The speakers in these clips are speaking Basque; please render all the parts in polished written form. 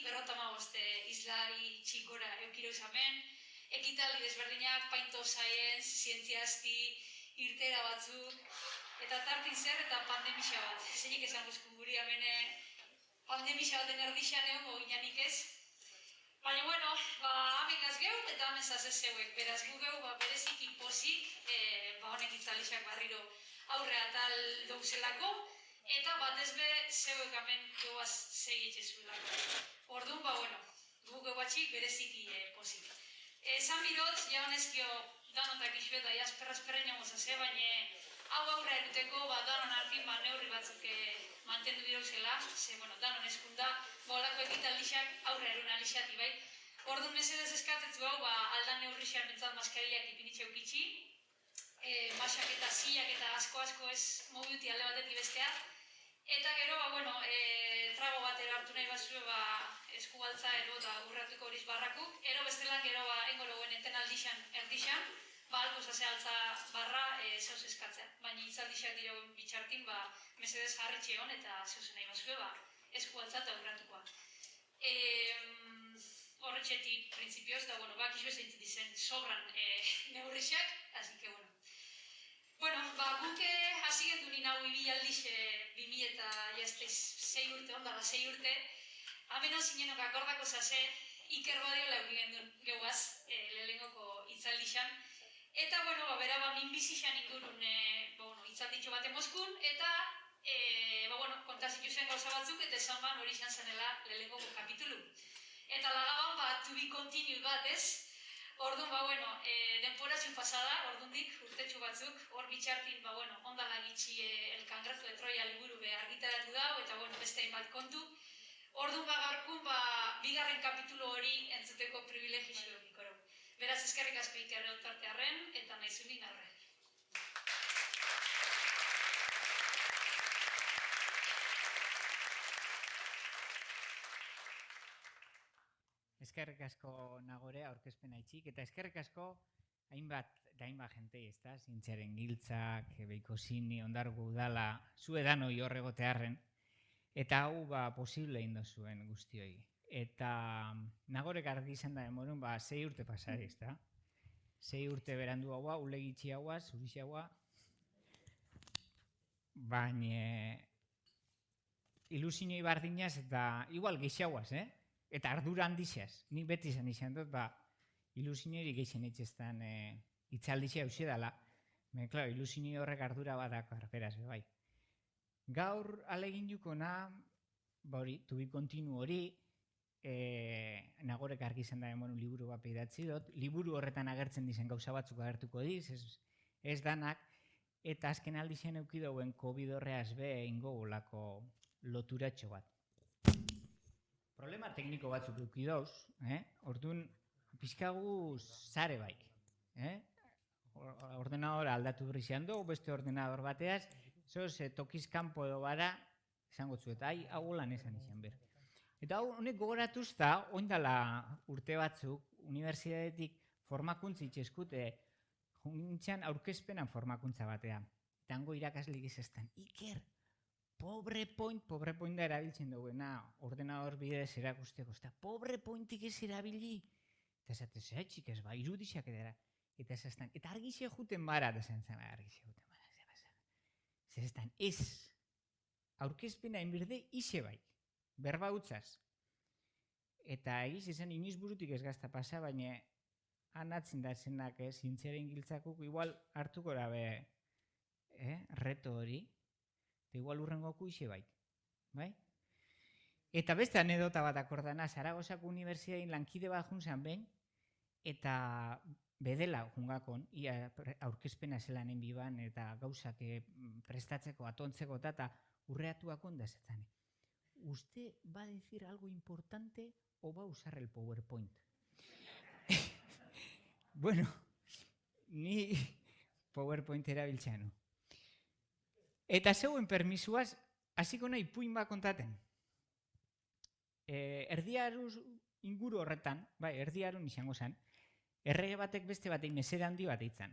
45 islari txikora eukiro izamen, ekitaldi desberdinak, painto science, zientziazti, irtera batzuk, eta tartin zer eta pandemisa bat. Zeinik esan guzkun guri amene pandemisa baten erdixan egon gogianik ez. Baina, bueno, hamen gaz geu eta hamen zazez zeuek. Beraz gu geu bereziki pozik, honek itzalixak barriro aurre atal douzelako, eta batez be zeuek hamen geuaz segitzezuelako. Orduan, bueno, gu geu batxik bereziki pozik. Esan birot, ja honezkio danotak izuet da jasperrazperren jamoza ze, baina hau aurre eruteko danon artin neurri batzuk mantendu dirauzela, ze, bueno, danon eskunda, olako ekitaldixak aurre erun alixati, bai. Orduan mesedez eskatetzu hau, aldan neurrixan bentzat maskariak ipinitxe eukitxi, masak eta zilak eta asko ez mobiuti alde batetik bestea, eta gero, bueno, trago batera hartu nahi bazue, esku baltza ero eta urratuko horiz barrakuk, ero bestelan gero engoro guen enten aldixan erdixan, alko zase altza barra zeuz eskatzea. Baina itzaldixak dira bitxartin, mesedez jarritxe hon eta zeuzen nahi bazue, esku altza eta urratukoa. Horretxetik prinsipioz, da, bueno, bakizue zeintzen dizen sobran neurrixak, así que, bueno. Bueno, guk hasi gendu nina hau ibilaldiz 2006 urte, ondala 6 urte, hamen hau zinenok akordako zase, Iker Badiola euki gendun geuaz, lehengoko itzaldixan, eta, bueno, bera minbizixan ingurun itzalditxo bat emozkun, eta, bueno, kontazik zen gauza batzuk, eta esan hori izan zenela lehengoko kapitulu. Eta lagaban, to be continued bat ez, orduan, bueno, denporazio pasada, ordundik, urtetxu batzuk, hor bitxartin, bueno, ondala gitxi El Cangrejo de Troya liburu argitaratu dau, eta, bueno, beste hainbat kontu. Orduan, gaurkun, bigarren kapitulu hori entzuteko privilegizio ikoro. Beraz, eskerrik asko Iker elkartearren, eta naizulin aurre. Eskerrik asko Nagore aurkezpen haitxik, eta eskerrik asko hainbat jente, ezta, zintzaren giltzak, beiko zini, ondargu udala, zu edanoi horregotearren, eta hau posible indo zuen guztioi. Eta Nagorek argi izan da emorun, 6 urte pasari, ezta? 6 urte berandu haua, ulegitxi haua, zurixi haua, baina ilusinoi bardinaz eta igual geixauaz, Eta ardura handixaz, nik beti izan dut, ilusinori geixen etxeztan itzaldixea hausia dela. Klaro, ilusinoi horrek ardura badako arperaz, bai. Gaur alegin jukona, hori, to be continue hori, Nagorek argi izan da emonu liburu bat idatzi dut, liburu horretan agertzen dizen gauza batzuk agertuko diz, ez danak, eta azken aldixen eukidoen COVID horreaz ingo olako loturatxo bat. Problema tekniko batzuk eukidoz, orduan pixkagu zare baik. Ordenadora aldatu berrizean dugu, beste ordenador bateaz, zoz tokizkanpo edo bara, esango zu, eta hau lan esan izan ber. Eta honek gogoratuz da, oindala urte batzuk, unibertsitatetik formakuntza itxeskute, jungintzan aurkezpenan formakuntza batea. Eta hango irakaslik izazten, Iker, PowerPoint da erabiltzen duguena, ordenador bidez erakusteko, eta PowerPointik ez erabili. Eta esatez, txik ez, irudixak edera. Eta esazten, eta argixe juten bara, eta zen argixe juten bara. Zestan, ez, aurkezpena inberde ise bai, berba utzaz. Eta egiz esan, inoiz burutik ez gazta pasa, baina anatzen da zenak, zintzaren giltzakuk, igual hartuko dabe, reto hori, eta igual urrengoku ise bai. Eta beste anedota bat akordana, Zaragozako Unibertsitatein lankide bat junzan behin, eta bedela jungakon, ia aurkezpena zelan enbiban, eta gauzak prestatzeko, atontzeko, eta urreatuakon da zetan. Usted va a decir algo importante o va a usar el PowerPoint? Bueno, ni PowerPoint erabiltzano. Eta zeuen permisuaz, hasiko nahi puin bat kontaten. Erdiaruz inguru horretan, erdiarun izango zen, errege batek beste batei mesede handi bat eitzan.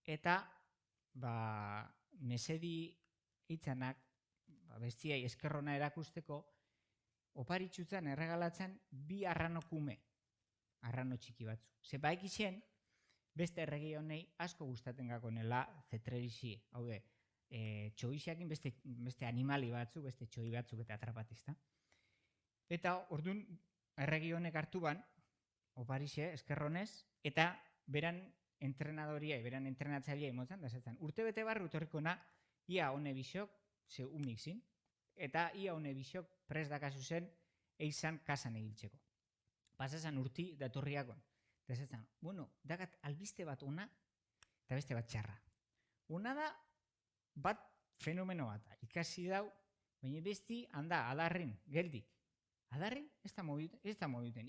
Eta, mesedi itzanak, bestiai eskerrona erakusteko, oparitxutzen erregalatzen bi arranokume, arrano txiki batzu. Ze baik izen, beste erregi honei asko gustaten gakonela zetrerixi, haude, txoixakin beste animali batzuk, beste txoi batzuk eta atrapatizta. Eta orduan erregi honek hartu ban, oparixe, eskerronez, eta beran entrenadoria, beran entrenatzailea imotzen, da esatzen, urte bete barru utorriko na, ia hone bisok, ze umik zin, eta ia hone bisok pres dakazu zen eizan kasan egiltzeko. Pasazan urti datorriakon. Eta esatzen, bueno, dakat albiste bat ona, eta beste bat txarra. Ona da, bat fenomeno bat, ikasi dau, baina besti handa, adarrin, geldik. Adarrin, ez da mobiduten,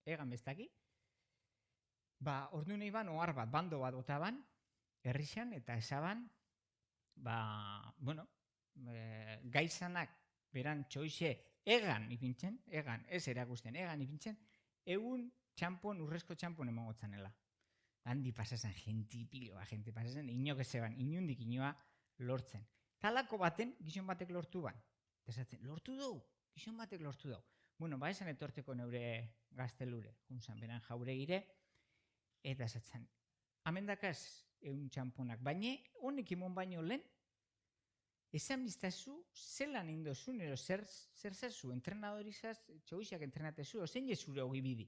egan bestaki. Ba, ordu nahi ban, ohar bat, bando bat otaban, herrixan, eta esaban, ba, bueno, gaizanak beran txoixe egan ipintzen, egan, ez erakusten, egan ipintzen, egun txampon, urrezko txampon emangotzanela. Handi pasazen, gentipiloa, gente pasazen, inok ezeban, inundik inoa lortzen. Talako baten, gizon batek lortu ban. Esatzen, lortu dugu, gizon batek lortu dugu. Bueno, ba esan etorteko neure gaztelure, junzan, beran jaure gire, eta esatzen, amendakaz egun txamponak, baina honek imon baino lehen, esan biztazu, zelan indozun, ero zer zazu, entrenadorizaz, txoixak entrenatezu, zein jezure hogi bidi?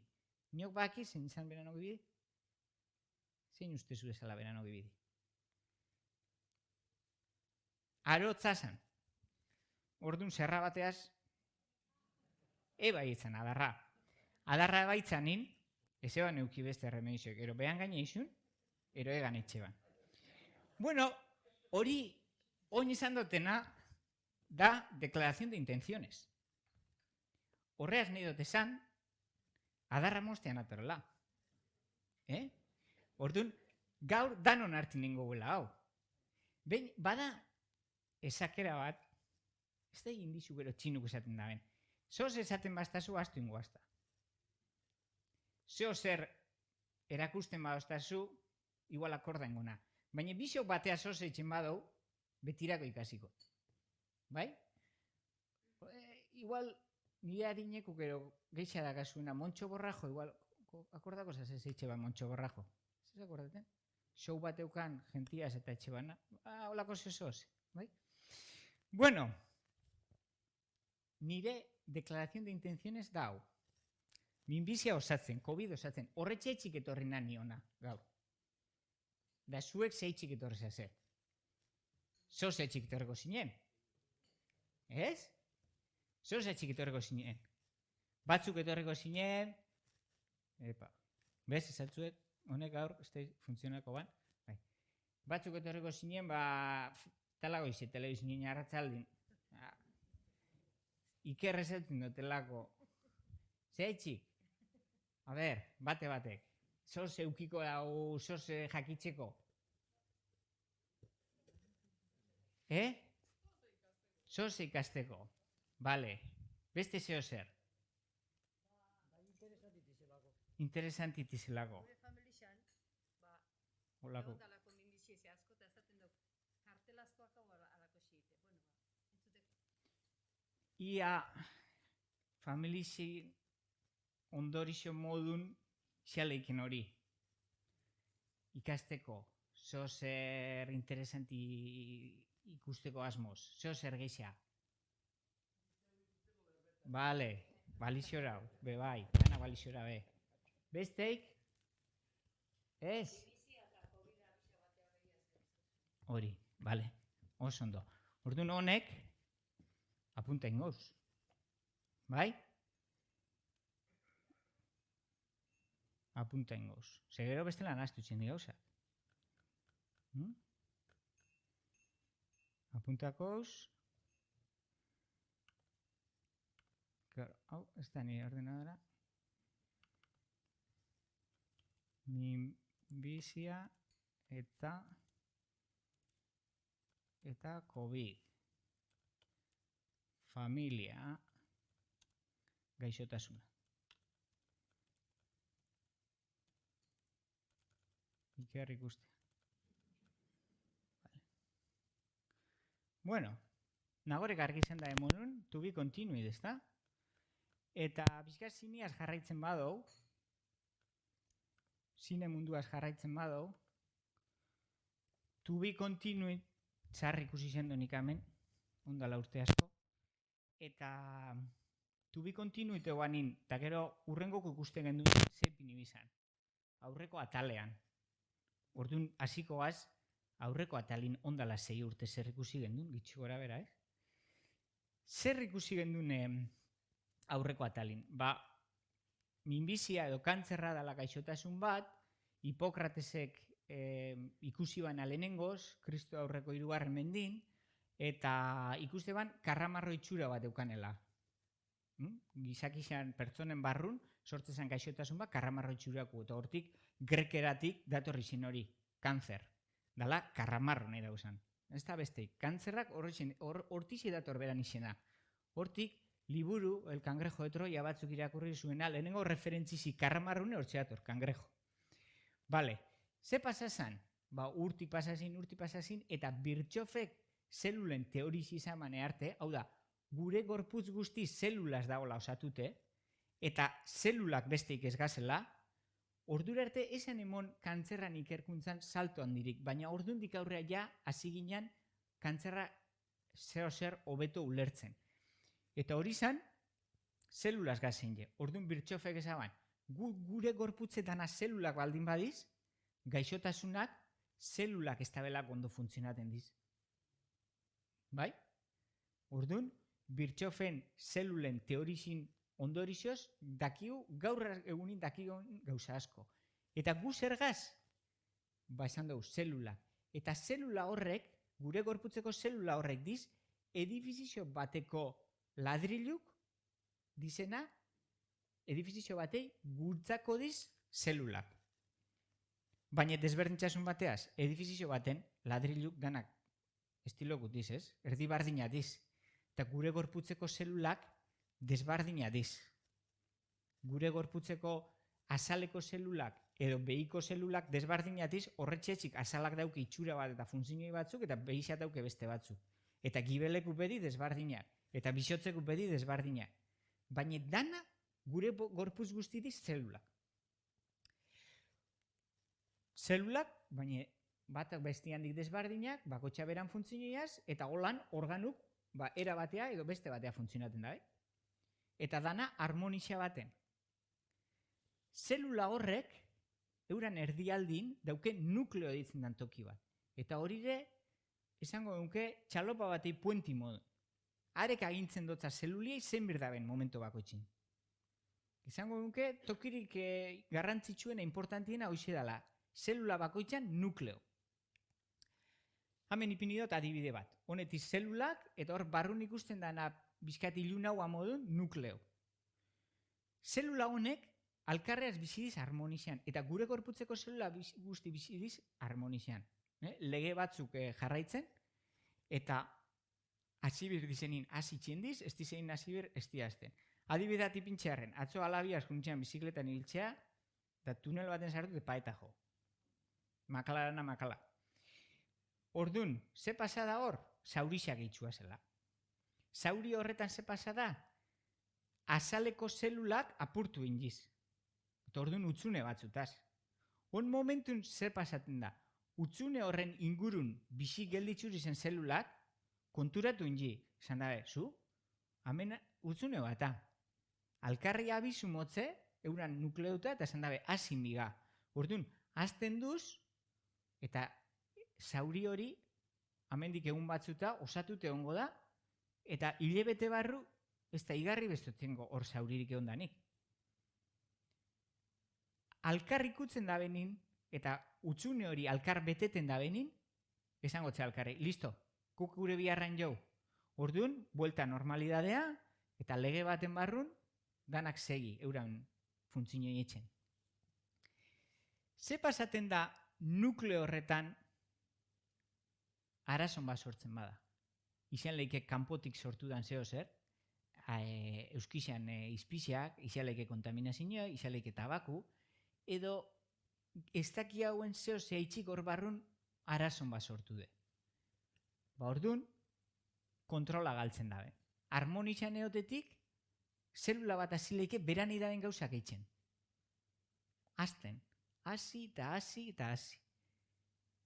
Niok baki, zein izan beran hogi bidi? Zein ustezu ezala beran hogi bidi? Arotzazan, orduan zerra bateaz, eba itzan, adarra. Adarra baitzanin, ez eban euki beste remedizioek, ero behan gaine izun, ero egan etxeban. Bueno, hori, oin izan dutena, da declaración de intenciones. Horreaz nahi dut esan, adarra mostean atorola. Orduan, gaur danon hartin ningo guela hau. Behin, bada, esakera bat, ez da indizu gero txinuk esaten da ben. Zoz esaten bastazu, astu ingo hasta. Zeo zer erakusten badoztazu, igual akorda ingona. Baina bisok batea zoz etxen badau, betirako ikasiko. Bai? Igual, nire adineko gero geixa dakazuna, Montxo Borrajo, igual, akordako zaz etxe ba Montxo Borrajo. Zez akordaten? Show bat eukan, gentiaz eta etxe bana. Holako zezoz, bai? Bueno, nire declaración de intenciones da hau. Minbizia osatzen, COVID osatzen, horretxe etxik etorri nani ona, gaur. Da zuek zeitxik etorri zase. Zoz etxik etorreko zinen. Ez? Zoz etxik etorreko zinen. Batzuk etorreko zinen, epa, bez, esatzuet, honek gaur, ez da funtzionako ban. Bai. Batzuk etorreko zinen, ba, talago ize, telebizinen arratzaldin. Iker esatzen dutelako. Zeitxik? A ber, batek. Zoz eukiko dago, zoz jakitzeko. Zoz ikasteko. Bale. Beste zeo zer? Interesantitizelako. Gure familixan, Olako. egon minbizie asko, eta esaten dugu, kartelazkoak hau alako xiite. Bueno, entzuteko. Ia familixi ondorixo modun xaleiken hori. Ikasteko, zo zer interesanti ikusteko asmoz, zo zer geixa. Bale, balixora, be bai, dana balixora be. Besteik? Ez? Hori, bale, oso ondo. Orduan honek, apunta ingoz. Bai? Apunta ingoz. Segero bestela naztu txen digauza. Apuntakoz. Claro, hau, ez da nire ordenadora. Minbizia eta COVID. Familia gaixotasuna. Iker ikustea. Vale. Bueno, nagorek argi zen da emonun, to be continued, ezta? Eta bizka zineaz jarraitzen badou, zine munduaz jarraitzen badou, to be continued, txarri ikusi zen nik hemen, ondala urte asko, eta to be continued eguanin, eta gero urrengoko ikusten genduen zeipin ibizan, aurreko atalean. Orduan hasikoaz, aurreko atalin ondala 6 urte zer ikusi genduen, gitxi gora bera, ez? Zer ikusi genduen aurreko atalin? Ba, minbizia edo kantzerra dela gaixotasun bat, Hipokratesek ikusi baina lehenengoz, Kristo aurreko 3. mendin, eta ikuste ban karramarro itxura bat eukanela. Gizakizan pertsonen barrun, sortzezan gaixotasun bat, karramarro itxurako, eta hortik grekeratik datorri zen hori, kanzer. Dala, karramarro nahi dauzan. Ez da besteik, kantzerrak hortizi dator beran izena. Hortik, liburu, El Cangrejo de Troya batzuk irakurri zuena, lehenengo referentzizi karramarrune hortxe dator, kangrejo. Bale, ze pasazan? Ba, urti pasazin, eta Birtxofek zelulen teorizi izan arte, hau da, gure gorputz guzti zelulaz dagoela osatute, eta zelulak besteik ez gazela, ordura arte esan emon kantzerran ikerkuntzan salto handirik, baina ordundik aurrea ja hasi ginen kantzerra zer hobeto ulertzen. Eta hori zan, zelulaz gazen je. Ordun Birtxofek esaban, gure gorputzetana zelulak baldin badiz, gaixotasunak zelulak ez tabelak ondo funtzionaten diz. Bai? Ordun, Birtxofen zelulen teorizin ondorizioz, dakigu, gaur egunin dakigu gauza asko. Eta gu zergaz? Ba, esan dugu, zelula. Eta zelula horrek, gure gorputzeko zelula horrek diz, edifizio bateko ladriluk dizena, edifizio batei gultzako diz zelulak. Baina desberdintzasun bateaz, edifizio baten ladriluk danak estilokut diz, ez? Erdi bardina diz. Eta gure gorputzeko zelulak desbardina diz. Gure gorputzeko azaleko zelulak edo behiko zelulak desbardina diz, horretxetxik azalak dauke itxura bat eta funtzioi batzuk eta behixat dauke beste batzuk. Eta gibeleku bedi desbardinak. Eta bisotzeku bedi desbardinak. Baina dana gure gorputz guzti diz zelulak. Zelulak, baina batak bestiandik desbardinak, bakotxa beran funtzioiaz, eta holan organuk era batea edo beste batea funtzionaten da. Eta dana harmonizia baten. Zelula horrek, euran erdialdin, dauke nukleo ditzen dan toki bat. Eta horire, esango duke, txalopa batei puenti modu. Arek agintzen dotza zeluliei zen birdaben momento bakoitzin. Esango duke, tokirik garrantzitsuena importantiena hoxe dela. Zelula bakoitzan nukleo. Hemen ipini dut adibide bat. Honetiz zelulak, eta hor barrun ikusten dana bizkat ilunau amodun nukleo. Zelula honek alkarreaz bizidiz harmonizean, eta gure gorputzeko zelula guzti bizidiz harmonizean. Lege batzuk jarraitzen, eta azibir dizenin azitxien diz, ez dizenin azibir ez diazten. Adibidea tipintxearen, atzo alabia askuntzean bizikletan hiltzea, eta tunel baten sartu epa eta jo. Makalarana makala. Ordun, ze pasada hor? Zaurixak itxua zela. Zauri horretan ze pasada? Azaleko zelulak apurtu indiz. Eta ordun utzune batzutaz. On momentun ze pasaten da? Utzune horren ingurun bizi gelditzuri zen zelulak konturatu indi. Esan dabe, zu? Hemen utzune bata. Alkarri abizu motze, euran nukleuta, eta esan dabe, hazin biga. Ordun, hazten duz, eta zauri hori, amendik egun batzuta, osatute ongo da, eta hilebete barru, ez da igarri bestotengo hor zauririk egon danik. Alkar ikutzen da benin, eta utzune hori alkar beteten da benin, esango txe alkarri, listo, kuk gure biharran jau. Orduan, buelta normalidadea, eta lege baten barrun, danak segi, euran funtzinoi etxen. Ze pasaten da nukleo horretan arazon bat sortzen bada? Izan leike kanpotik sortu dan zeo zer, euskizan izpiziak, izan leike kontaminazioa, izan leike tabaku, edo ez daki hauen zeo zehaitxik hor barrun arazon bat sortu de. Ba orduan, kontrola galtzen dabe. Harmonizan eotetik, zelula bat hasi leike beran iraden gauzak eitzen. Azten, hasi eta hasi eta hasi.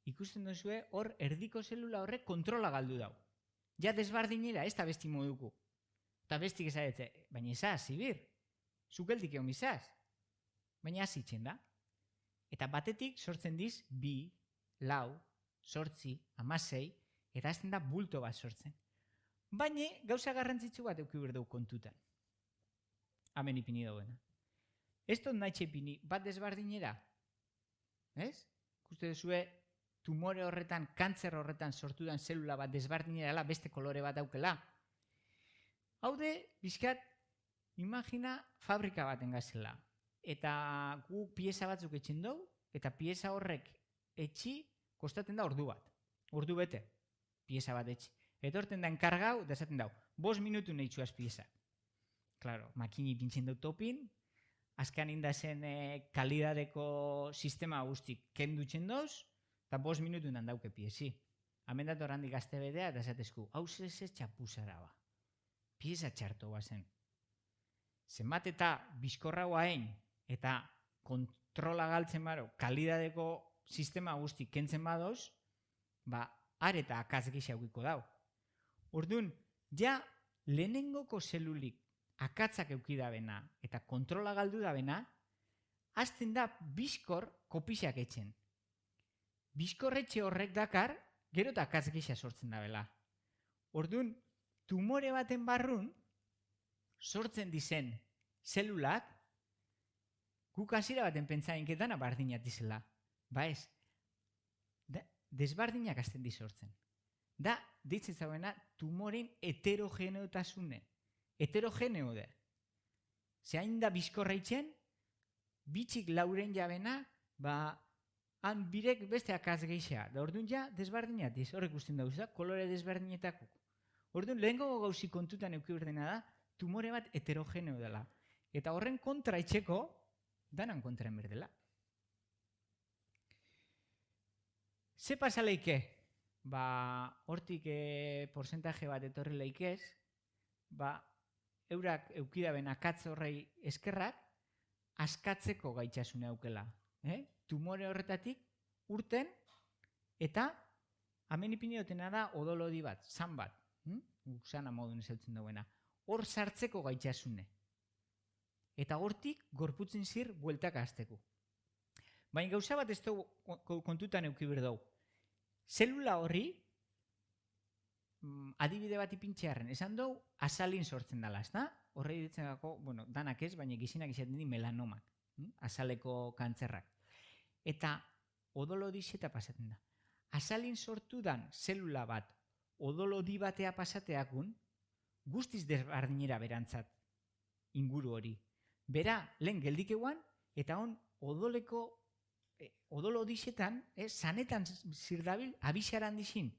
Ikusten duzue, hor erdiko zelula horrek kontrola galdu dau. Ja desbardinera, ez da besti moduko. Eta bestik ezaretze, baina ezaz, zibir. Zukeldik egon bizaz. Baina hazitzen da. Eta batetik sortzen diz, 2, 4, 8, 16, eta azten da bulto bat sortzen. Baina gauza garrantzitsu bat euki berdeu kontutan. Hemen ipini dagoena. Ez dut nahi ipini bat desbardinera. Ez? Ikuste duzue, tumore horretan, kantzer horretan sortu den zelula bat desbardinera beste kolore bat daukela. Haude, bizkat, imagina fabrika baten gazela. Eta gu pieza batzuk etxen dugu, eta pieza horrek etxi kostaten da ordu bat. Ordu bete, pieza bat etxi. Eta horten da enkargau, da esaten dau, 5 minutu nahi txuaz pieza. Claro, makini pintzen dut topin, azkan indazen kalidadeko sistema guztik kendutzen doz, eta 5 minutu nan dauke piezi. Hemen datu horrandik gazte bedea, eta esatezku, hau zez txapuzara ba. Pieza txarto bazen. Zenbat eta bizkorrau hain, eta kontrola galtzen baro, kalidadeko sistema guztik kentzen badoz, ba, areta akaz gisa eukiko dau. Orduan, ja lehenengoko zelulik akatzak eukidabena eta kontrola galdu dabena, azten da bizkor kopixak etxen. Bizkorretxe horrek dakar, gero eta akatz gisa sortzen dabela. Orduan, tumore baten barrun, sortzen dizen zelulak, guk hasiera baten pentsainketana bardinat dizela. Ba ez, desbardinak azten di sortzen. Da, ditzen zauena, tumoren heterogeneotasune. Heterogeneo da. Zehain da bizkorra itxen, bitxik lauren jabena, ba, han birek beste akaz geixea. Da orduan ja, desbardinat diz, horrek usten dauz da, kolore desbardinetako. Orduan, lehenko gauzi kontutan euki berdena da, tumore bat heterogeneo dela. Eta horren kontra itxeko, danan kontra enberdela. Ze pasa leike? Ba, hortik porcentaje bat etorri leikez, ba, eurak eukidaben akatz horrei eskerrak, askatzeko gaitxasune aukela. Tumore horretatik urten, eta hemen ipini dutena da odolodi bat, zan bat, sana modun ezautzen dauena. Hor sartzeko gaitxasune. Eta hortik gorputzen zir bueltak azteko. Baina gauza bat ez dugu kontutan euki berdau. Zelula horri, adibide bat ipintxearen, esan dugu azalin sortzen dela, ez da? Horre ditzen gako, bueno, danak ez, baina gizinak izaten di melanomak, azaleko kantzerrak. Eta odolodi zeta pasaten da. Azalin sortu dan zelula bat, odolodi batea pasateakun, guztiz desbardinera berantzat inguru hori. Bera, lehen geldikeuan, eta hon odolo disetan, sanetan zirdabil, abixaran dizin.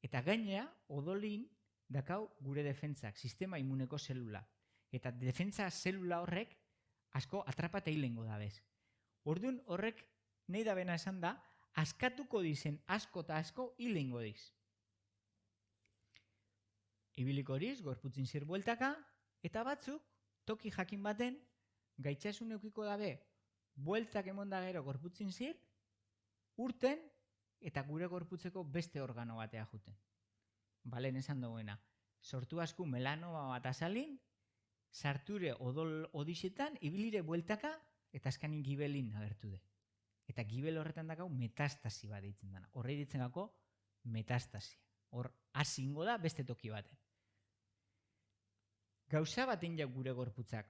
Eta gainea, odolin dakau gure defentzak, sistema immuneko zelula. Eta defentza zelula horrek asko atrapata hilengo dabez. Orduan horrek nahi da bena esan da, askatuko dizen asko eta asko hilengo diz. Ibiliko horiz, gorputzin zir bueltaka, eta batzuk, toki jakin baten, gaitxasun eukiko dabe, bueltak emonda gero gorputzin zir, urten, eta gure gorputzeko beste organo batea juten. Balen esan duguena, sortu asku melanoma bat azalin, sarture odol odisetan, ibilire bueltaka, eta azkanin gibelin agertu de. Eta gibel horretan dakau metastasi bat ditzen dana. Horre ditzen gako metastasi. Hor, azingo da beste toki baten. Gauza baten jau gure gorputzak.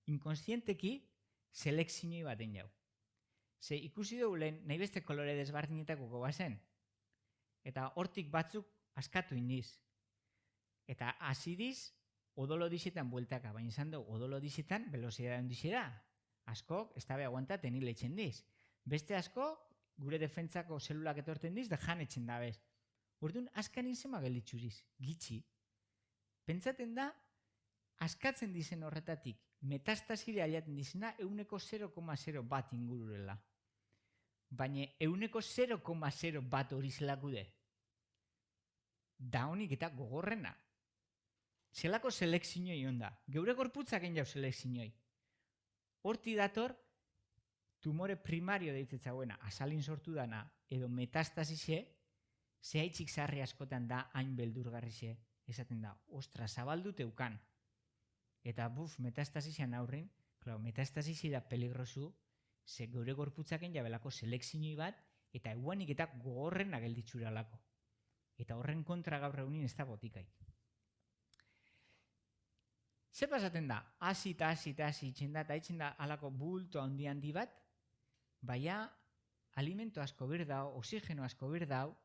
Inkonsienteki, selekzinoi baten jau. Ze ikusi dugu lehen, nahi beste kolore desbardinetako gobazen. Eta hortik batzuk askatu indiz. Eta azidiz, odolo dizetan bueltaka, baina izan dugu, odolo dizetan velozidad dizera. Askok, ez dabe aguantaten hil etxen diz. Beste asko, gure defentzako zelulak etorten diz, da jan etxen dabez. Orduan, askan izema gelitxuriz, gitxi. Pentsaten da, askatzen dizen horretatik, metastasire aliaten dizena, 0,0 bat ingururela. Baina 0,0 bat hori zelakude. Da honik eta gogorrena. zelako selekzioi onda. Geure gorputzak egin jau selekzioi. Horti dator, tumore primario deitzen zauena, azalin sortu dana, edo metastasise, zehaitzik zarri askotan da hain beldurgarrixe, esaten da, ostra, zabaldut eukan. Eta metastasisean aurrin, metastasisi da peligrosu, ze geure gorputzaken jabelako selekzioi bat, eta eguanik eta gogorren agelditxuralako. Eta horren kontra gaur egunin ez da botikai. Ze pasaten da? Hasi itxen da, eta itxen da alako bulto handi bat, baina alimento asko birdau, oxigeno asko birdau,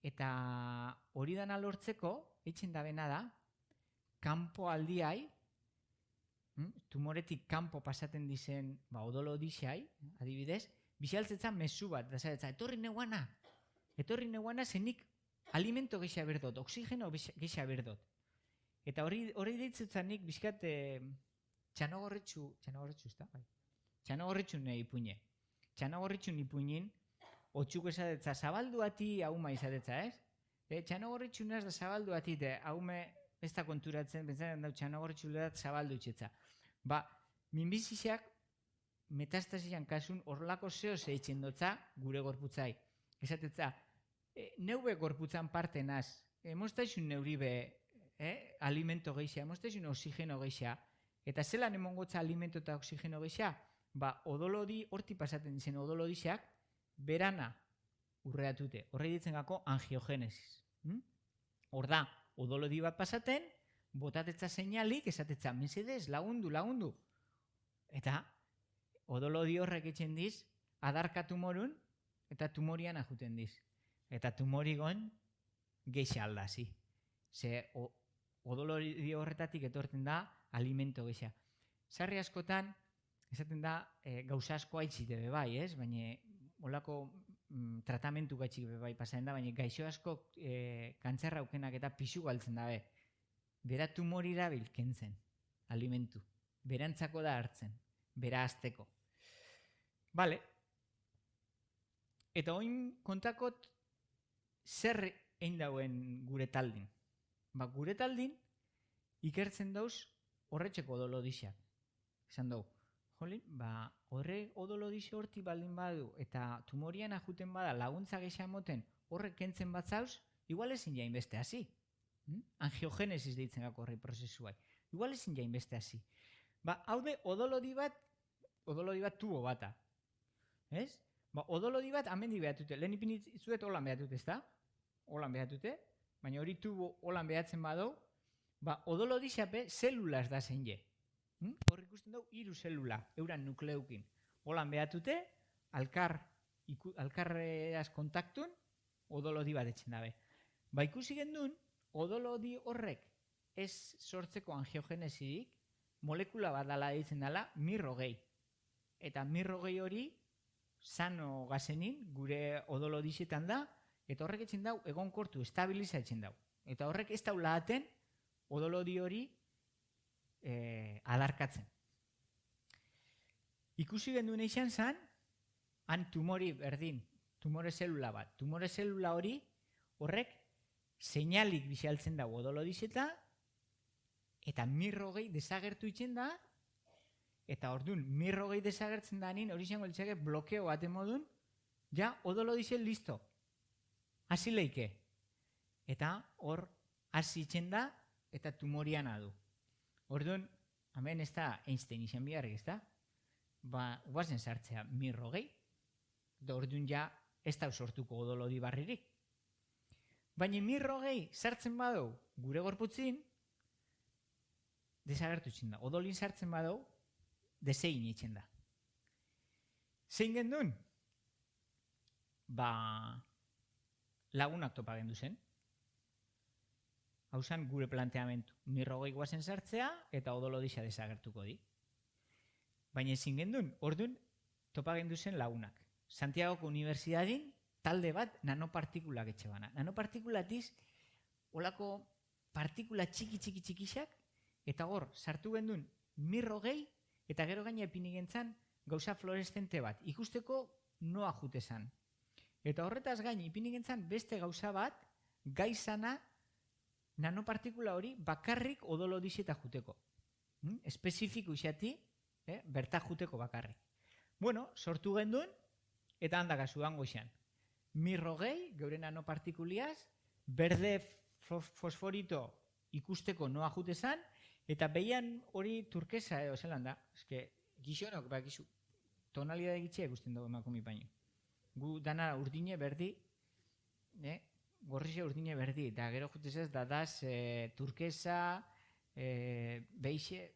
eta hori dana lortzeko, itxen da bena da, kanpo aldiai, tumoretik kanpo pasaten dizen odolo dixai, adibidez, bisaltzetza mezu bat, da zaretza, etorri neuana zenik alimento geisha berdot, oxigeno geisha berdot. Eta hori ditzetzanik bizkat txanogorritxu ipuine. Txanogorritxun ipuinin, otxuk esadetza, zabalduati hauma izadetza, ez? Txanogorritxu naz da zabalduati, haume ez da konturatzen, bentzaren dau txanogorritxu ledat zabaldu itxetza. Minbiziak metastasian kasun horlako zeo zeitzen dotza gure gorputzai. Esatetza, neube gorputzan parte naz, emoztaizun neuribe alimento geixa, emoztaizun oxigeno geixa, eta zelan emongotza alimento eta oxigeno geixa, odolodi, horti pasaten dizen odolodixak, berana urreatute, horre ditzen gako angiogenesis. Hor da, odolodi bat pasaten, botatetza seinalik, esatetza, mesedez, lagundu. Eta, odolodi horrek etxen diz, adarka tumorun, eta tumorian ajuten diz. Eta tumorigon geixa aldazi. Ze, odolodi horretatik etorten da, alimento geixa. Sarri askotan, esaten da, gauza asko haitxite bebai, ez? Baina, olako tratamentu gaitxik bebai pasatzen da, baina gaixo asko kantzerra aukenak eta pixu galtzen dabe. Bera tumori dabil kentzen, alimentu. Berantzako da hartzen, bera azteko. Bale. Eta oin kontakot zer egin dauen gure taldin. Gure taldin ikertzen dauz horretxeko odolodixak. Esan dugu, jolin, horre odolodixo horti baldin badu eta tumorian ajuten bada laguntza geisha moten horrek kentzen bat zauz, igual ezin jain beste hasi. Angiogenesis deitzen gako horri prozesuai. Igual ezin jain beste hasi. Haude odolodi bat tubo bata. Ez? Odolodi bat amendi behatute. Lehen ipinitzuet holan behatute, ez da? Holan behatute. Baina hori tubo holan behatzen badau, odolodi xape zelulaz da zen je. Hor ikusten dugu 3 zelula, euran nukleukin. Holan behatute, alkarreaz kontaktun, odolodi bat etxen dabe. Ikusi gendun, odolodi horrek ez sortzeko angiogenesirik, molekula bat dala ditzen dela mirrogei. Eta mirrogei hori, sano gazenin, gure odolodixetan da, eta horrek etxen dau, egon kortu, estabiliza etxen dau. Eta horrek ez daula aten, odolodi hori adarkatzen. Ikusi genduen eixan zan, han tumori berdin, tumore zelula bat. Tumore zelula hori horrek seinalik bisaltzen dago odolodixeta, eta mirrogei desagertu itzen da, eta orduan mirrogei desagertzen da nin, hori izango litzake blokeo baten modun, ja odolodixe listo. Hasi leike. Eta hor hasi itzen da, eta tumorian adu. Orduan, hemen ez da Einstein izan biharrik, ez da? Guazen sartzea mirrogei, eta orduan ja ez da sortuko odolodi barririk. Baina mirrogei sartzen badau gure gorputzin, desagertu itzen da. Odolin sartzen badau, desein itzen da. Zein gendun? Lagunak topa gendu zen. Hau zen gure planteamentu. Mirrogei guazen sartzea eta odolodixa desagertuko di. Baina ezin gendun, orduan topa gendu zen lagunak. Santiagoko Unibertsitatin talde bat nanopartikulak etxe bana. Nanopartikulatiz, olako partikula txiki-txikixak, eta hor, sartu gendun mirrogei, eta gero gaina epini gentzan gauza fluoreszente bat. Ikusteko noa jute zan. Eta horretaz gain ipini gentzan beste gauza bat, gaizana nanopartikula hori bakarrik odolo dixeta juteko. Espezifiku isati, berta juteko bakarrik. Bueno, sortu genduen, eta handakazu hango izan. Mirrogei, geure nanopartikuliaz, berde fosforito ikusteko noa jutezan, eta behian hori turkesa edo zelan da. Eske, gixonok bakizu, tonalidade gitxea ikusten dugu emakume baino. Gu dana urdine berdi, gorrixe urdine berdi, eta gero jutezaz dadaz turkesa, beixe,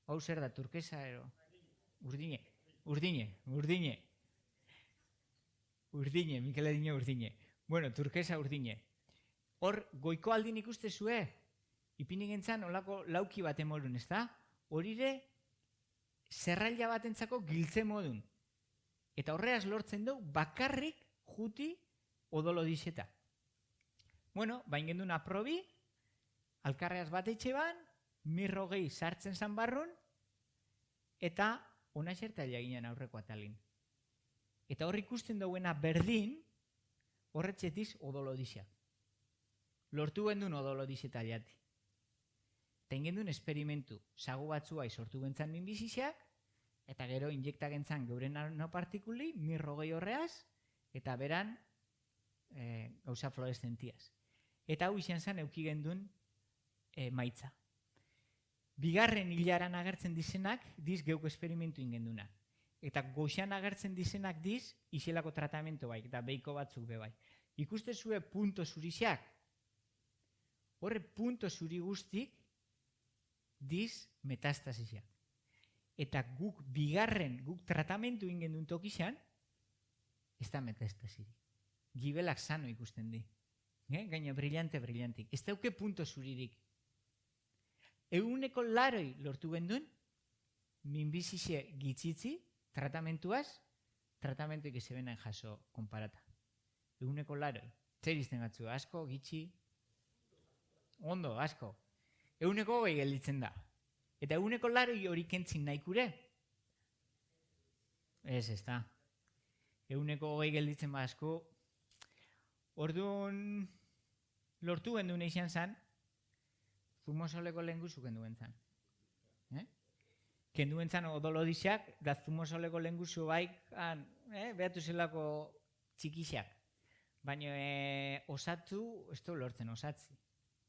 hau zer da, turkesa ero, urdine, Mikel Edine urdine. Bueno, turkesa urdine. Hor, goiko aldin ikuste zue, ipini gentzan olako lauki bat emolun, ez da? Horire, zerraila batentzako giltze modun. Eta horreaz lortzen du, bakarrik juti odolo dixeta. Bueno, bain gendun aprobi, alkarreaz bat etxe ban, mirrogei sartzen zan barrun, eta ona xertaila ginen aurreko atalin. Eta hor ikusten duena berdin, horretzetiz odolo dixak. Lortu gendun odolo dixeta jati. Ten gendun esperimentu, sagu batzua sortu gentzan minbizizak, eta gero injekta gentzan geure nanopartikuli, mirrogei horreaz, eta beran gauza fluoreszentiaz. Eta hau izan zen euki gendun maitza. Bigarren hilaran agertzen dizenak, diz geuk esperimentu ingenduna. Eta goxan agertzen dizenak diz, izelako tratamentu bai, eta beiko batzuk be bai. Ikuste zue punto zurixak, horre punto zuri guztik, diz metastasisiak. Eta guk bigarren, guk tratamentu ingendun tokixan, ez da metastasirik. Gibelak sano ikusten di. Gaina brillantik. Ez dauke punto zuririk. 100% lortu gendun, minbizixe gitzitzi, tratamentuaz, tratamentuik ezebenan jaso konparata. 100%. Zer izten gatzu, asko, gitxi? Ondo, asko. 120 gelditzen da. Eta 100% hori kentzin nahikure? Ez da. 120 gelditzen ba asko. Orduan, lortu genduen izan zan, zumosoleko lehenguzu genduen zan. Kenduen zan odolodixak, da zumosoleko lehenguzu baik, behatu zelako txikixak. Baina osatu, ez du lortzen osatzi.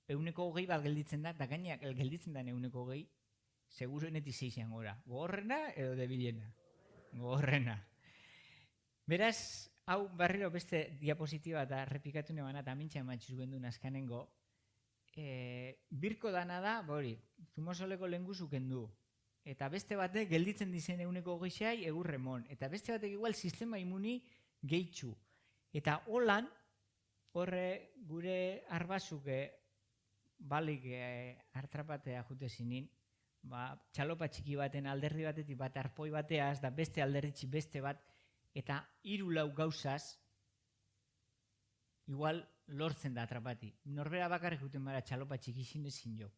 120 bat gelditzen da, eta gainak gelditzen da 120, seguruenetik 6 gora. Gogorrena edo debilena? Gogorrena. Beraz, hau barriro beste diapositiba eta repikatu nebana, eta mintxan matxuz gendun askanengo, birko dana da, hori, zumosoleko lehenguzu kendu. Eta beste batek gelditzen dizen 120 egurremon. Eta beste batek igual sistema imuni gehitxu. Eta holan, horre gure arbazuk balik hartrapatea jute zinin, txalopa txiki baten alderdi batetik bat arpoi bateaz, da beste alderdi beste bat, eta 3-4 gauzaz, igual lortzen da atrapati. Norbera bakarrik juten bara txalopa txiki ezin jo.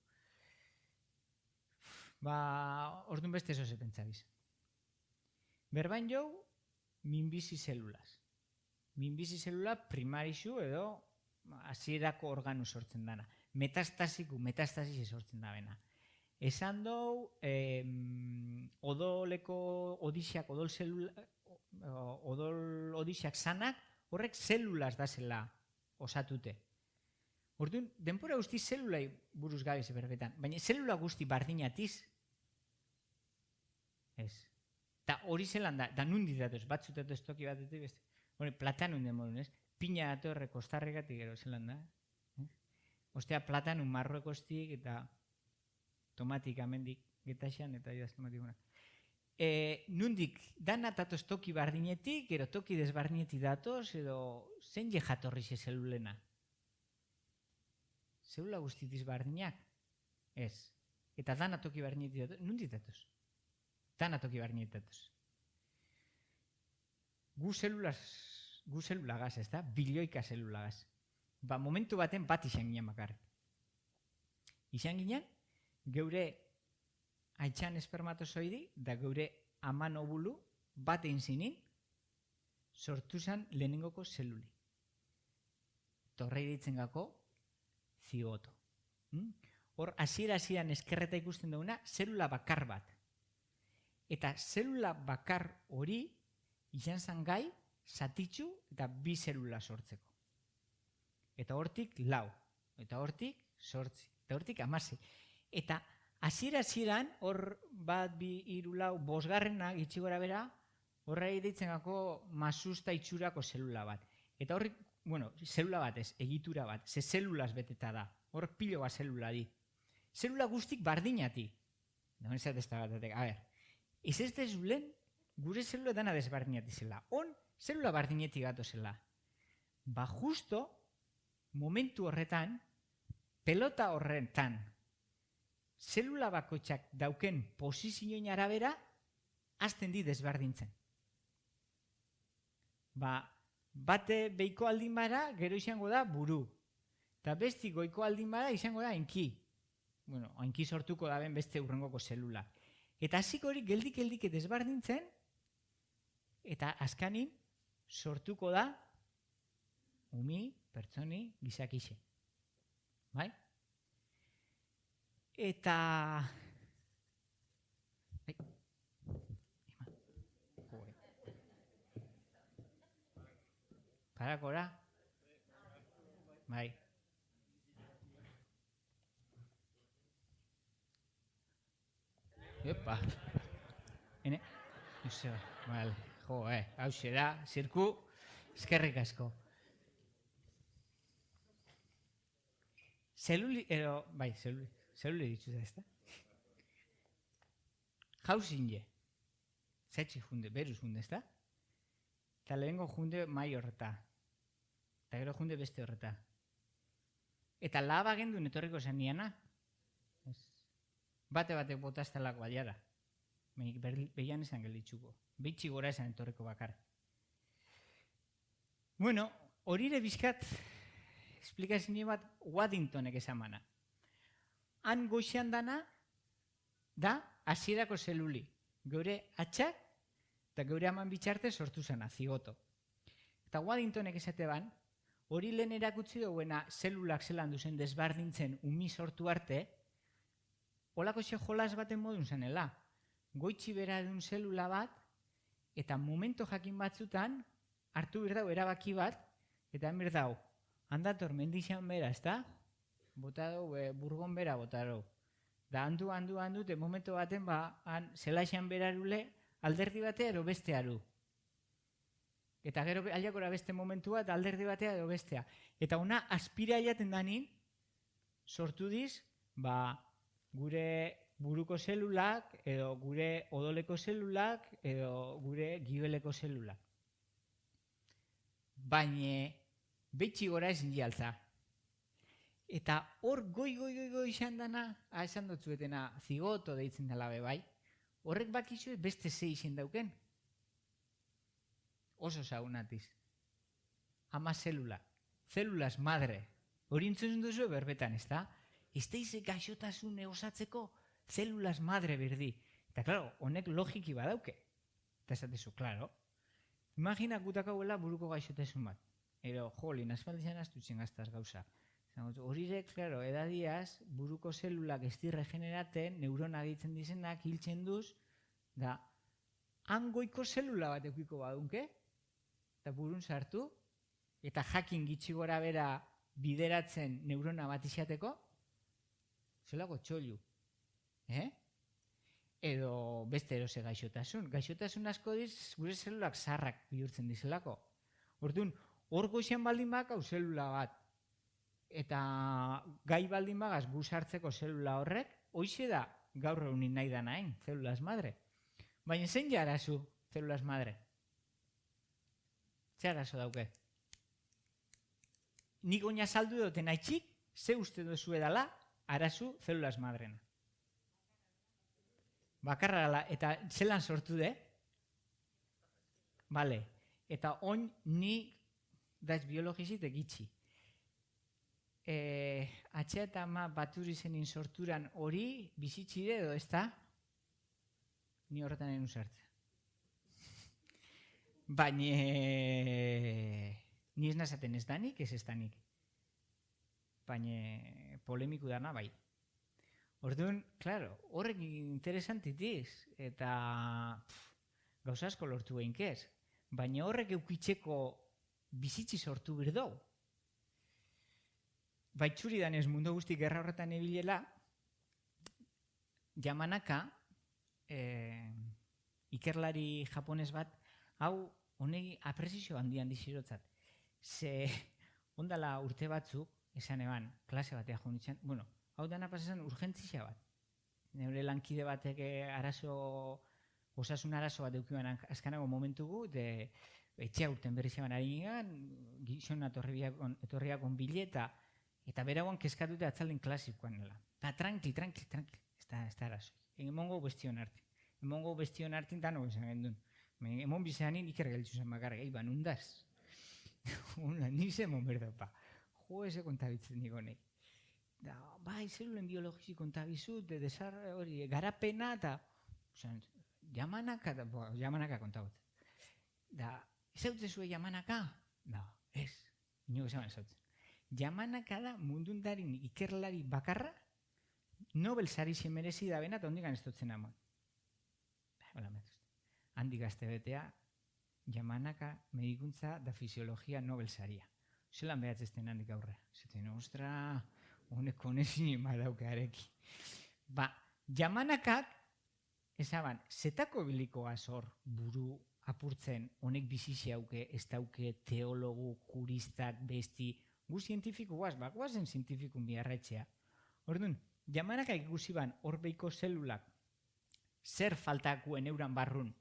Orduan beste eso se pentsabiz. Berbain jau, minbizi zelulaz. Minbizi zelula primarixu edo hasierako organu sortzen dana. Metastasis sortzen da bena. Esan dou, odoleko odixak, odol odixak sanak, horrek zelulaz da zela osatute. Orduan, denpora guzti zelulai buruz gabiz berbetan, baina zelula guzti bardinatiz, ez. Eta hori zelan da, da nundi datoz, batzut datoz toki batetik beste. Platanun den modun, ez? Pina datorre Kostarrikatik gero zelan da. Ostea platanun Marruekostik eta tomatik amendik getaxean eta idaz tomatikuna. Nundik, dana datoz toki bardinetik, gero toki desbardinetik datoz, edo zen je jatorrixe zelulena? Zelula guztitiz bardinak? Ez. Eta dana toki bardinetik datoz? Nundik datoz? Dana toki bardinetik datoz. Gu zelulagaz, ez da? Bilioika zelulagaz. Momentu baten bat izan ginen bakarrik. Izan ginen, geure haitxan espermatozoidi da geure aman obulu bat egin zinin sortu zen lehenengoko zeluli. Torrei ditzen gako zigoto. Hor, hasiera-hasieran eskerreta ikusten duguna, zelula bakar bat. Eta zelula bakar hori izan zen gai, zatitzu eta 2 zelula sortzeko. Eta hortik 4, eta hortik 8, eta hortik 16. Eta hasiera-hasieran, hor 1, 2, 3, 4, 5 gitxi gora bera, horrei deitzen gako masusta itxurako zelula bat. Eta horrik, zelula bat ez, egitura bat, ze zelulaz beteta da. Hor pilo bat zelula di. Zelula guztik bardinati. Dagoen zatezta bat, a ber, ez ez dezulen, gure zelula dana desbardinati zela. On, zelula bardineti gato zela. Ba justo, momentu horretan, pelota horretan, zelula bakoitzak dauken posizioin arabera, hasten di desbardintzen. Ba, bate beiko aldin bara, gero izango da buru. Eta besti goiko aldin bara, izango da enki. Enki sortuko da ben beste urrengoko zelula. Eta hasiko hori geldik desbardintzen, eta azkanin sortuko da umi, pertsoni, gizakixe. Bai? Eta... Parakora? Bai. Epa. Hene? Vale. Hau da, zirku, eskerrik asko. Zeluli dituz da, ez da? Jauzinge. Zaitzi junde, beruz junde, ez da? Eta lehenko junde mai horreta. Eta gero junde beste horreta. Eta laba gendun etorriko zen niana. Bate botaztelak baliara. Behian esan gelditzuko. Behitxi gora esan etorriko bakar. Bueno, horire bizkat esplikazio bat Waddingtonek esan mana. Han goizean dana da hasierako zeluli. Geure atxak eta geure aman bitxarte sortu zena, zigoto. Eta Waddingtonek esate ban, hori lehen erakutsi duena zelulak zelan duzen desbardintzen umi sortu arte, holako xe jolas baten modun zenela. Goitxi bera duen zelula bat, eta momento jakin batzutan, hartu berdau erabaki bat, eta han berdau, handator mendixan bera, ez da? Bota dugu, burgon bera bota dugu. Da handu, eta momento baten, han zelaixan berarule, alderdi batea ero bestearu. Eta gero aliakora beste momentua eta alderdi batea ero bestea. Eta ona aspira jaten danin, sortu diz, gure buruko zelulak, edo gure odoleko zelulak, edo gure gibeleko zelulak. Baina, betxi gora ezin jaltza. Eta hor goi izan dana, esan dutzuetena zigoto deitzen dela bai, horrek bakizue beste ze izen dauken. Oso zaunatiz. Ama zelula. Zelulas madre. Hori entzun duzu berbetan, ez da? Ez da izek gaixotasun osatzeko zelulas madre berdi. Eta, klaro, honek logiki badauke. Eta esatezu, klaro. Imagina gutako gula buruko gaixotasun bat. Ero, jolin, asfaldian astutzen gaztaz gauza. Horirek, klaro, edadiaz, buruko zelulak ez di regeneraten, neurona ditzen dizenak, hiltzen duz, da, hangoiko zelula bat eukiko badunke, eta burun sartu, eta jakin gitxi gora bera bideratzen neurona bat izateko, zelako txollu. Edo beste erose gaixotasun. Gaixotasun asko diz, gure zelulak zarrak bihurtzen dizelako. Orduan, hor goizean baldin bak, hau zelula bat. Eta gai baldin bagaz gu sartzeko zelula horrek, hoize da gaur egunin nahi da nahin, zelulas madre. Baina zein ja arazu, zelulas madre? Ze arazo dauke? Nik oina saldu duten haitxik, ze uste duzu edala, arazu zelulas madrena. Bakarra dela, eta zelan sortu de? Bale, eta oin ni daiz biologizit egitzi. Atxe eta ama baturi zenin sorturan hori bizitzide edo ez da? Ni horretan egin usartzen. Baina ni ez nazaten ez danik, ez danik. baina polemiku dana bai. Orduan, claro, horrek interesantitis, eta gauza asko lortu behinkez, baina horrek eukitzeko bizitzi sortu birdou. Baitxuri danez mundu guzti gerra horretan ebilela, Yamanaka, ikerlari japones bat, hau honegi apresizio handi zirotzat. Ze ondala urte batzuk, esan eban, klase batea jo nintzen, bueno, hau dana pasatzen urgentzia bat. Neure lankide batek osasun arazo bat eukiban azkanago momentugu, de etxea urten berri zeban ari nigan, gizon etorriakon bileta, eta berauan kezkatute atzalden klasikoan nela. Eta tranquil, ez da arazo. Emongo bestion hartin. Emongo bestion hartin da nago esan gendun. Emon bizanin iker gelitzu zen bakarrik, eiban, undaz. Niz emon berdopa. Jo, eze kontabitzen niko nahi. Bai, zelulen biologizi kontabizut, garapena, eta Yamanaka kontabut. Ezautze zuen Yamanaka? Ez. Inogo esan ezautzen. Yamanaka da mundundarin ikerlari bakarra, Nobel sari merezi da bena, eta hondikan ez dutzen amon. Handik gazte betea, Yamanaka medikuntza da fisiologia Nobel saria. Zelan behatzezten handik aurre. Zaten, ostra, honek konezin badauke areki. Yamanakak, ezaban, zetako bilikoa zor buru apurtzen, honek bizitze hauke, ez dauke, teologu, juristak, besti, gu zientifiku guaz, guazen zientifiku miarretxea. Orduan, Yamanaka ikusi ban horbeiko zelulak zer faltakuen euran barrun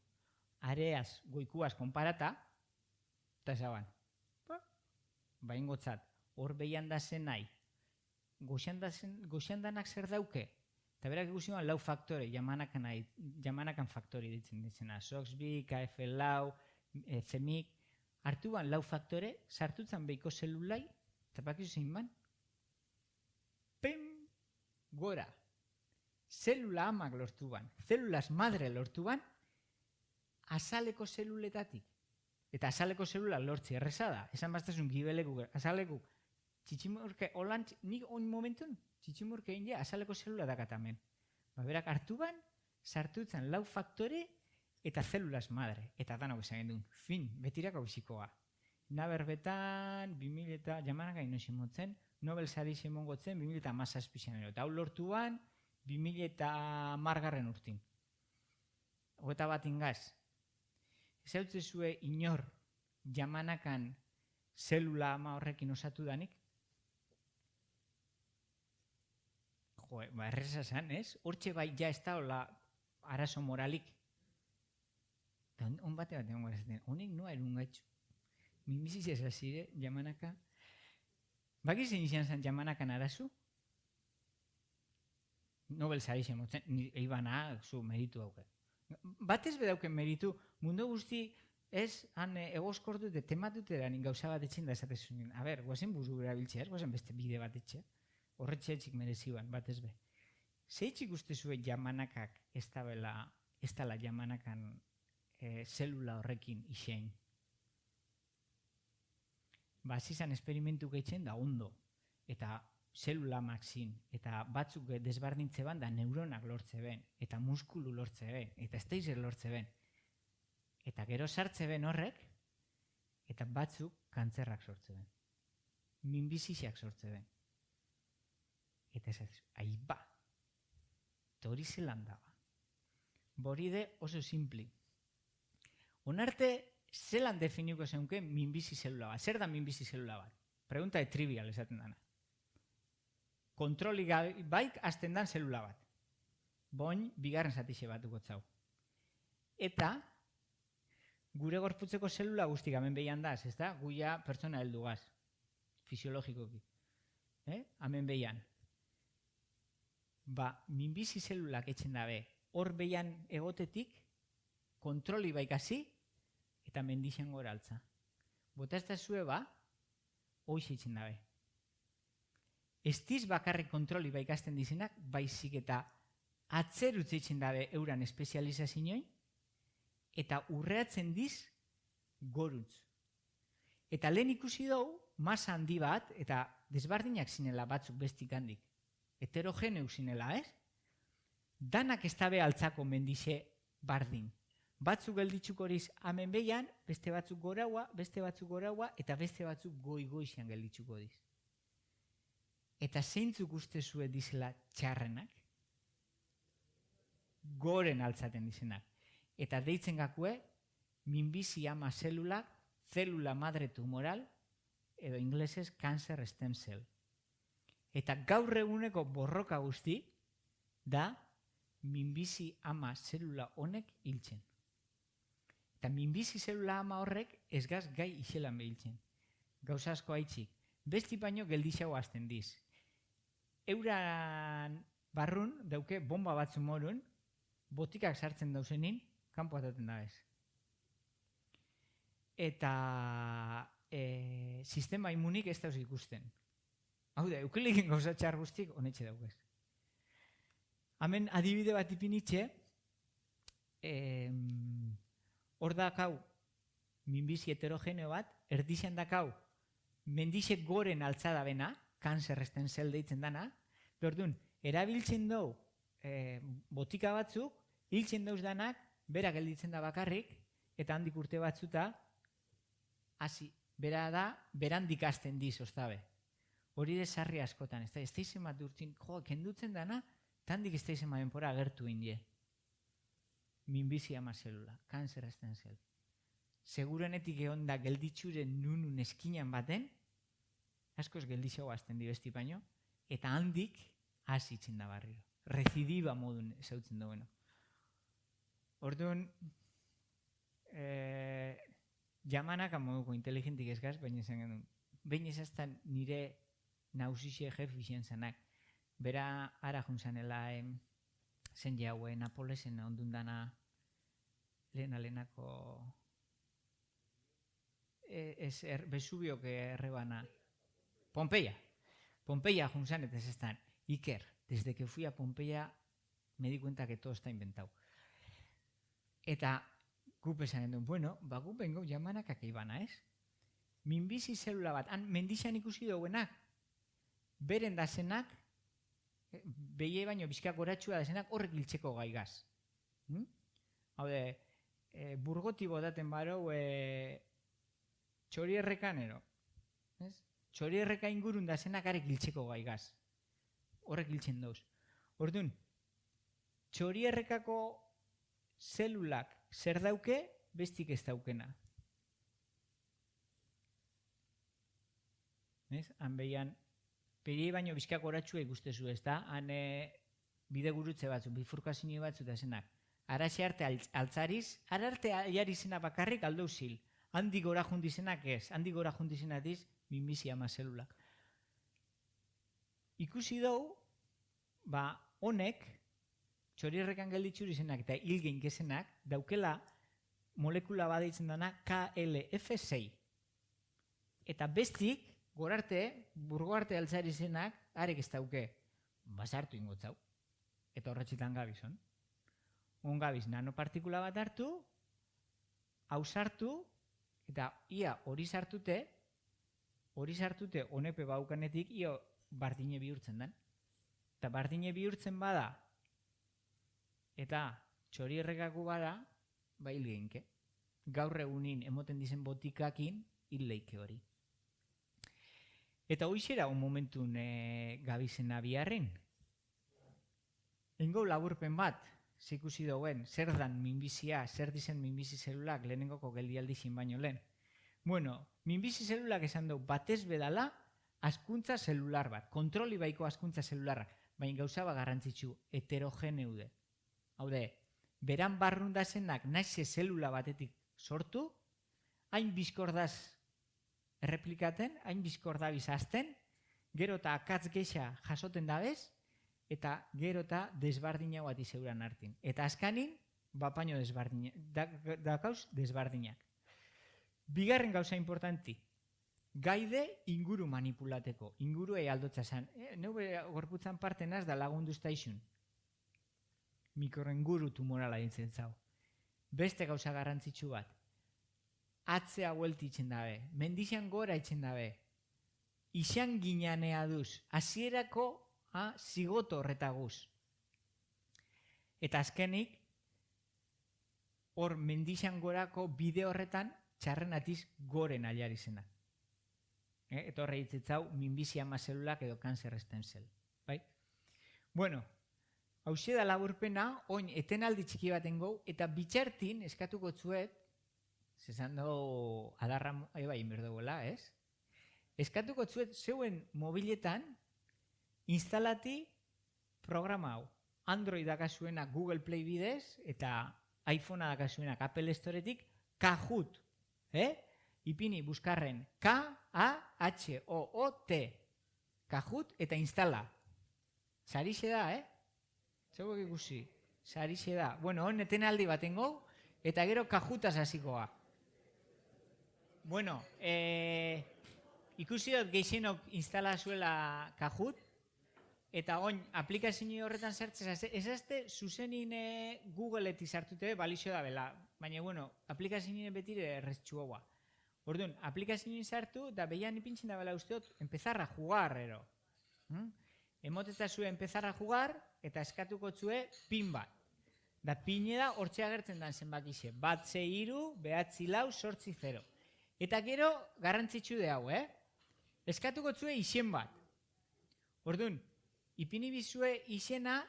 areaz goikuaz konparata, eta esaban, baingotzat, horbeian da zen nahi, goxan danak zer dauke, eta berak ikusi ban lau faktore, Yamanakan faktore ditzen, SOX-B, KF-lau, CEMIC, hartu ban lau faktore, sartutzen beiko zelulai, eta bakizu zein ban, gora, zelula amak lortu ban, zelulas madre lortu ban, azaleko zeluletatik. Eta azaleko zelula lortzi errezada. Esan bastazun gibeleku, azaleku, txitximurke, holan, nik on momentun, txitximurke egin ja, azaleko zelula dakatamen. Berak hartu ban, sartutzen lau faktore eta zelulas madre. Eta danak esan gendun, fin, betirako bizikoa. Naberbetan, 2000 eta Yamanaka inosin motzen, Nobel sari zemongotzen 2017 eta hau lortuan 2010 urtin. Hogeta bat ingaz. Ez hautze zue inor Yamanakan zelula ama horrekin osatu danik? Jo, erreza zan, ez? Hortxe bai ja ez da hola arazo moralik. On bate egon gara, honek noa erun gaitxu. Mimiziz ez azire, Yamanaka. Bakizen izan zen Yamanakan arazu? Nobel sari zemotzen, eibana zu meritu hauke. Batez bedauken meritu, mundu guzti ez han egoskortu eta tematute da gauza bat etxen da esatezunin. A ber, guazen buru erabiltzea, guazen beste bide bat etxea. Horretxe etxik mereziban, batez be. Zeitxik uste zuen Yamanakak ez dala Yamanakan zelula horrekin isein. Azizan esperimentu gaitzen da ondo, eta zelula maxin, eta batzuk desbardintze ban da neuronak lortze ben, eta muskulu lortze ben, eta esteizer lortze ben. Eta gero sartze ben horrek, eta batzuk kantzerrak sortze ben. Minbiziziak sortze ben. Eta ez ez, aiba, hori zelan daba. Boride oso simpli. Onarte, zelan definiko zeunke minbizi zelula bat. Zer da minbizi zelula bat? Pregunta de trivial esaten dana. Kontroli baik azten dan zelula bat. Boin, bigarren zatixe batuko txau. Eta, gure gorputzeko zelula guztik hemen behian daz, ez da? Guia pertsona heldugaz, fisiologikoki. Hemen behian. Minbizi zelulak etxen dabe, hor behian egotetik, kontroli baik hasi, eta mendixen gora altza. Bota ez da zue hoiz eitzen dabe. Ez diz bakarrik kontroli baikasten dizenak, baizik eta atzerutz eitzen dabe euran espezializazioin, eta urreatzen diz goruntz. Eta lehen ikusi dugu, masa handi bat, eta desbardinak zinela batzuk bestik handik. Heterogeneu zinela, ez? Danak ez dabe altzako mendixe bardin. Batzuk gelditxuk horiz hemen behian, beste batzuk goraua, eta beste batzuk goi-goizian gelditxuko diz. Eta zeintzuk uste zuen dizela txarrenak? Goren altzaten dizenak. Eta deitzen gakue, minbizi ama zelulak, zelula madre tumoral, edo inglesez cancer stem cell. Eta gaur eguneko borroka guzti, da minbizi ama zelula honek hiltzen. Eta minbizi zelula ama horrek ez gaz gai iselan behiltzen. Gauza asko haitzik. Besti baino geldixau azten diz. Euran barrun dauke bomba batzu morun, botikak sartzen dauzenin, kanpo ataten da bez. Eta sistema imunik ez dauz ikusten. Hau da, eukilikin gauza txar guztik honetxe daukez. Hemen adibide bat ipinitxe, hor dakau minbizi heterogeneo bat, erdixen dakau mendixe goren altzada bena, cancer stem cell deitzen dana, behordun, erabiltzen dugu botika batzuk, hiltzen dauz danak, bera gelditzen da bakarrik, eta handik urte batzuta, hasi, bera da, berandik hasten diz, oztabe. Hori desarri askotan, ez da izen bat urtin, kendutzen dana, tandik ez da izen bat denpora agertu indie. Minbizi ama zelula, cancer stem cell. Segurenetik egon da gelditxuren nunun eskinan baten, askoz geldixau azten di besti baino, eta handik hasitzen da barriro. Rezidiba modun zautzen dueno. Orduan, jamanak moduko inteligentik ez gaz, baina izan genuen. Behin ezaztan nire nausixe jef izan zanak. Bera ara juntzanela zen jaue Napolesen ondundana lehenako Vesubiok errebana. Pompeya juntzan eta ez estan. Iker, desde que fui a Pompeya me di cuenta que todo está inventado. Eta gu pesan duen, bueno, gu bengo jamanak akeibana, ez? Minbizi zelula bat, mendixan ikusi duenak, beren dazenak, behi baino bizkak oratxua dazenak horrek hiltzeko gaigaz. Hau de, burgoti botaten barou txorierrekanero. Txorierreka ingurun dazenak arek hiltzeko gaigaz. Horrek hiltzen dauz. Orduan, txorierrekako zelulak zer dauke, bestik ez daukena. Han behian, peri baino bizkak oratxua ikustezu, ez da? Han bide gurutze batzu, bifurkazio batzu da zenak. Araxe arte altzariz, ararte aiarizena bakarrik aldou zil. Handik gora jundizenak ez, handik gora jundizenak diz, minbizi ama zelulak. Ikusi dugu, honek, txorierrekan gelditxuri zenak eta hilgein gezenak, daukela molekula badeitzen dana KLF6. Eta bestik, gorarte, burgoarte altzari zenak, arek ez dauke, basartu ingotzau. Eta horretxitan gabizon. On gabiz nanopartikula bat hartu, hau sartu, eta ia hori sartute honepe baukanetik, ia bardine bihurtzen den. Eta bardine bihurtzen bada, eta txorierrekako bada, hil geinke. Gaur egunin emoten dizen botikakin, hil leike hori. Eta hoixera un momentun gabizena biharren. Engau laburpen bat, zikusi dauen, zer dan minbizia, zer dizen minbizi zelulak lehenengoko geldialdizin baino lehen. Bueno, minbizi zelulak esan dugu batez bedala, askuntza zelular bat, kontroli baiko askuntza zelularra, baina gauza bat garrantzitsu, heterogeneude. Hau de, beran barrundazenak naize zelula batetik sortu, hain bizkordaz erreplikaten, hain bizkordabiz azten, gero eta akatz gexa jasoten dabez, eta gero eta desbardina bat izeuran hartin. Eta azkanin, bapaino desbardinak, dakauz desbardinak. Bigarren gauza importanti, gaide inguru manipulateko, inguru aldotza zan. Neube gorputzan parte naz da lagunduzta izun. Mikrorenguru tumorala dintzen zau. Beste gauza garrantzitsu bat, atzea huelti itxen dabe, mendixan gora itxen dabe, izan ginanea duz, hasierako zigoto horretaguz. Eta azkenik, hor mendixan gorako bide horretan txarren atiz goren aliari zena. Eta horre hitzetzau minbizia zelulak edo kanzer stem cell. Bai? Bueno, hauxe da laburpena, oin etenaldi txiki baten gau, eta bitxartin eskatuko tzuet, zezan dugu adarra, bai, inberdogoela, ez? Eskatuko tzuet zeuen mobiletan instalati programa hau. Android dakasuena Google Play bidez, eta iPhonea dakasuenak Apple Storetik, Kahoot. Ipini buskarren K-A-H-O-O-T. Kahoot eta instala. Sarixe da, Zeuek ikusi. Sarixe da. Bueno, hon etenaldi baten gau, eta gero Kahootaz hasikoa. Bueno, ikusi dut geixenok instala zuela Kahoot, eta oin aplikazio horretan sartzez, ezazte zuzenin Googleetik sartute balixo da bela, baina bueno, aplikazio betire erreztxuagoa. Orduan, aplikazioen sartu, da behian ipintzen da bela usteot, empezar a jugar, ero. Emoteta zue empezar a jugar, eta eskatuko zue pin bat. Da pine da hortxe agertzen dan zenbakixe. 1, 6, 3, 9, 4, 8, 0. Eta gero, garrantzitsu de hau, Eskatuko zue izen bat. Orduan, ipini bizue izena,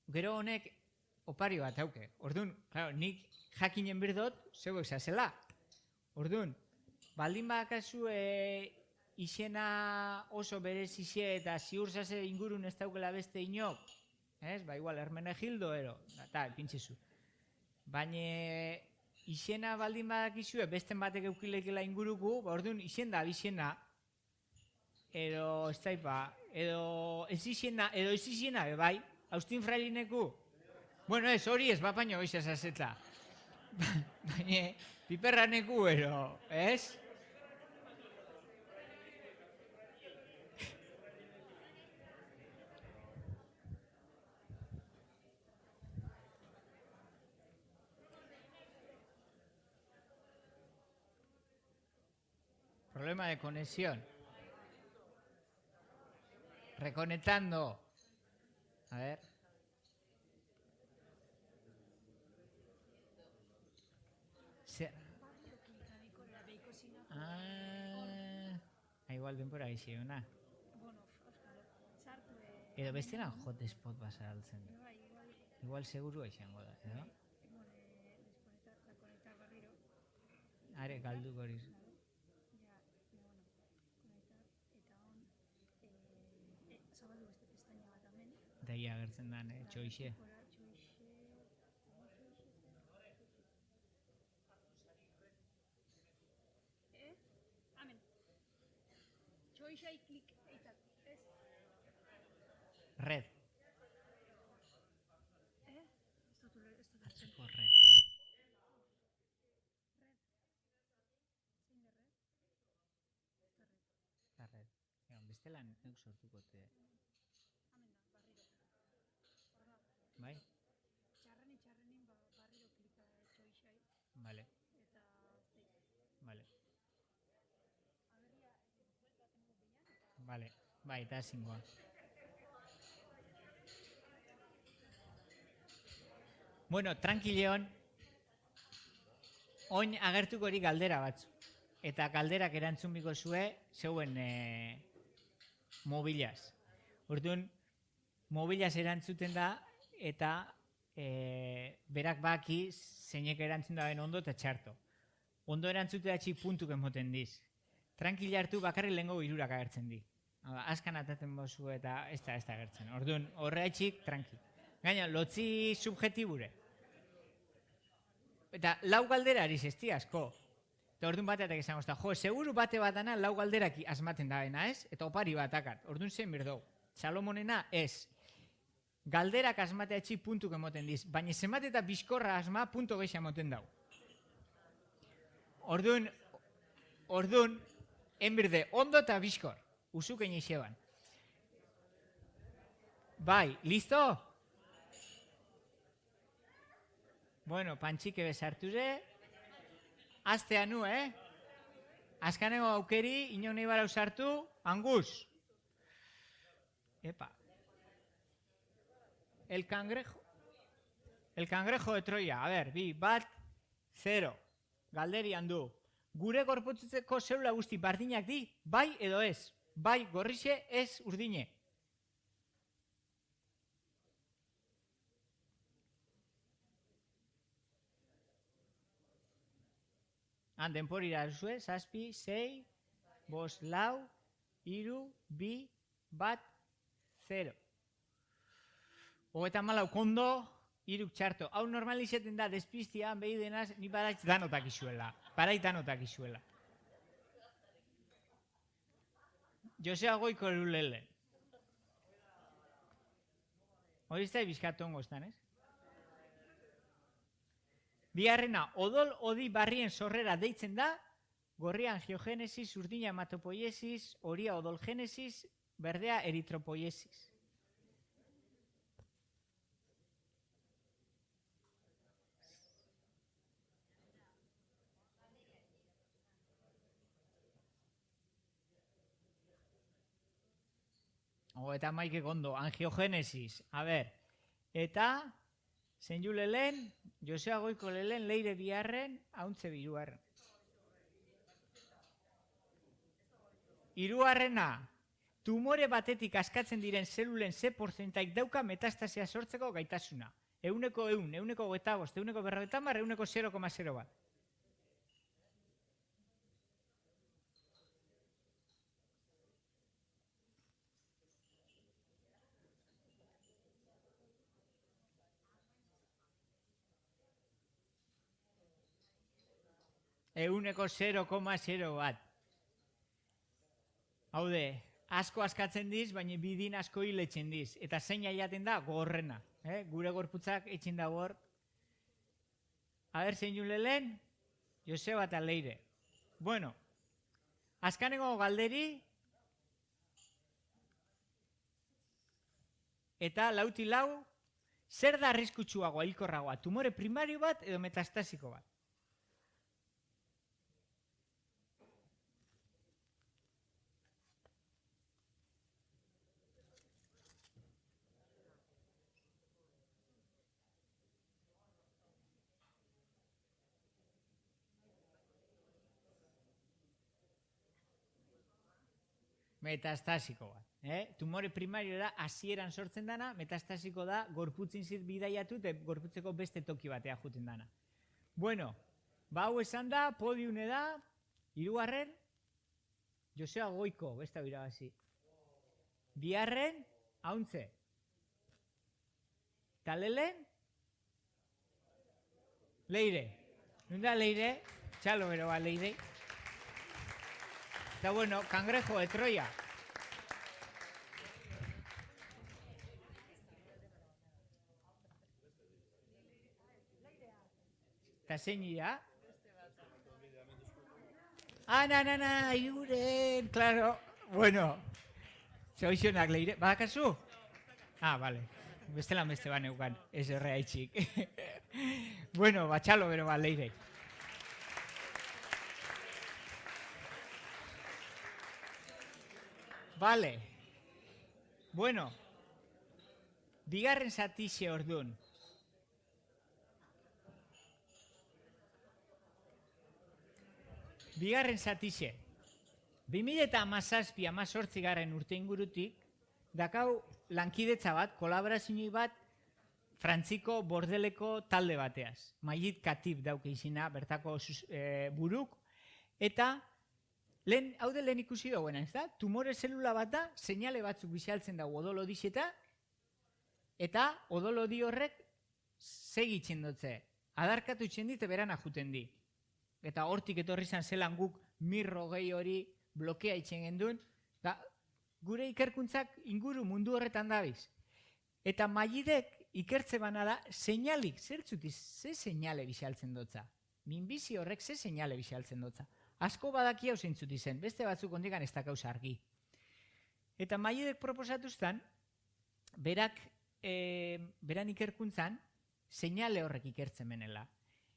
gero honek opari bat hauke. Orduan, nik jakinen berdot, zeuek zazela. Orduan, baldin bakazue izena oso berez ize eta ziur zaze ingurun ez daukela beste inok, ba igual, Hermenegildo ero, eta pintzezu. Baina izena baldin bakizue besten batek eukilekela inguruku, orduan izen da bizena, edo ez daipa, edo ez izena, bai, Austin Frailineku. Bueno, ez, hori ez, bapaino goizaz azeta. Baina, piperraneku, ero, ez? Problema de conexión. Reconectando. A ver. Igual denbora iziona. Edo bestena hotspot basa altzen. Igual seguru izango da, edo? Are, galdu goriz. Eta ia agertzen dan, txoixe. Txoixai klik eitzat, ez? Red. Ez dut Red. Eta red. Bestela neuk sortuko te. Bai? Txarrenin barriro klika txoixai. Vale. Eta Vale. Vale. Bai, eta zingoa. Bueno, tranquileon. Oin agertuko hori galdera batzu. Eta galderak erantzun biko zue, zeuen mobilaz. Orduan, mobilaz erantzuten da, eta berak baki zeinek erantzun da ben ondo eta txarto. Ondo erantzute datxik puntuk emoten diz. Tranquila hartu bakarri lehengo hirurak agertzen di. Azkan ataten bozu eta ez da agertzen. Orduan, horreatxik, tranqui. Gaina, lotzi subjetibure. Eta lau galdera ariz esti asko. Eta orduan bateatak izango ezta. Jo, seguru bate batana lau galderaki asmaten da bena, ez? Eta opari batakat. Orduan zein berdou. Salomonena ez. Galderak asmateatxik puntuk emoten diz. Baina zenbat eta bizkorra asma punto gehiago emoten dau. Orduan, enberde, ondo eta bizkor. Uzuk egin izeban. Bai, listo? Bueno, pantxike bezarture. Aztea nu, Azkaneko aukeri, inon nahi bara usartu, Angus. Epa. El cangrejo. El cangrejo de Troya. A ver, 2, 0. Galderi handu. Gure gorputzeko zelula guzti bardinak di, bai edo ez? Bai gorrixe, ez urdine. Han, denporira zue, 7, 6, 5, 4, 3, 2, 1, 0. 34 kondo, 3 txarto. Hau normal izaten da, despistian, behi denaz, ni badaitz danotak izuela. Barait danotak izuela. Josea Goiko lulele. Hori ez da bizkatu ongo estan, ez? Bigarrena, odol odi barrien sorrera deitzen da, gorria angiogenesis, urdina hematopoiesis, horia odolgenesis, berdea eritropoiesis. Eta maike kondo, angiogenesis, a ber, eta, zenju lehen, Josea Goiko lehen, leire biharren, hauntze biruarren. Hirugarrena, tumore batetik askatzen diren zelulen ze portzentaik dauka metastasia sortzeko gaitasuna. 100, 125, 150, 0,01. Euneko 0,01. Haude, asko askatzen diz, baina bidin asko hiletzen diz. Eta zein jaten da, gorrena. Gure gorputzak etxin da gor. A ber, zein jun lehen, Joseba eta Leire. Bueno, azkaneko galderi, eta lauti lau, zer da arriskutsuagoa, hilkorragoa, tumore primario bat edo metastasiko bat? Metastasiko bat. Tumore primario da, hasieran sortzen dana, metastasiko da, gorputzin zit bidaiatu, eta gorputzeko beste toki batea juten dana. Bueno, hau esan da, podiune da, hirugarren, Josea Goiko, besta birabazi. Biharren, hauntze. Eta lehen, Leire. Nunda Leire, txalo bero ba Leire. Eta bueno, cangrejo de Troya. Eta zein ira? Na, iuren, claro. Bueno, zoizionak Leire. Badakazu? Vale. Bestelan beste baneukan, ez erreaitxik. Bueno, batxalo bero ba Leire. Vale. Bueno. Bigarren zatixe orduan. Bigarren zatixe. 2017-18 garren urte ingurutik, dakau lankidetza bat, kolaborazio bat, Frantziko Bordeleko talde bateaz. Mailit Katib dauke izina, bertako buruk, eta haude lehen ikusi dagoena, ez da? Tumore zelula bat da, seinale batzuk bisaltzen dago odol odixeta, eta odol odi horrek segitzen dutze. Adarkatu itzen dit, berana juten di. Eta hortik etorri zan zelan guk mirro gehi hori blokea itzen genduen, gure ikerkuntzak inguru mundu horretan dabiz. Eta mailidek ikertze bana da, seinalik, zertzutiz, ze seinale bisaltzen dutza? Minbizi horrek ze seinale bisaltzen dutza? Asko badaki hau zeintzut izen, beste batzuk ondikan ez dakauz argi. Eta mailidek proposatuztan, beran ikerkuntzan, seinale horrek ikertzen menela.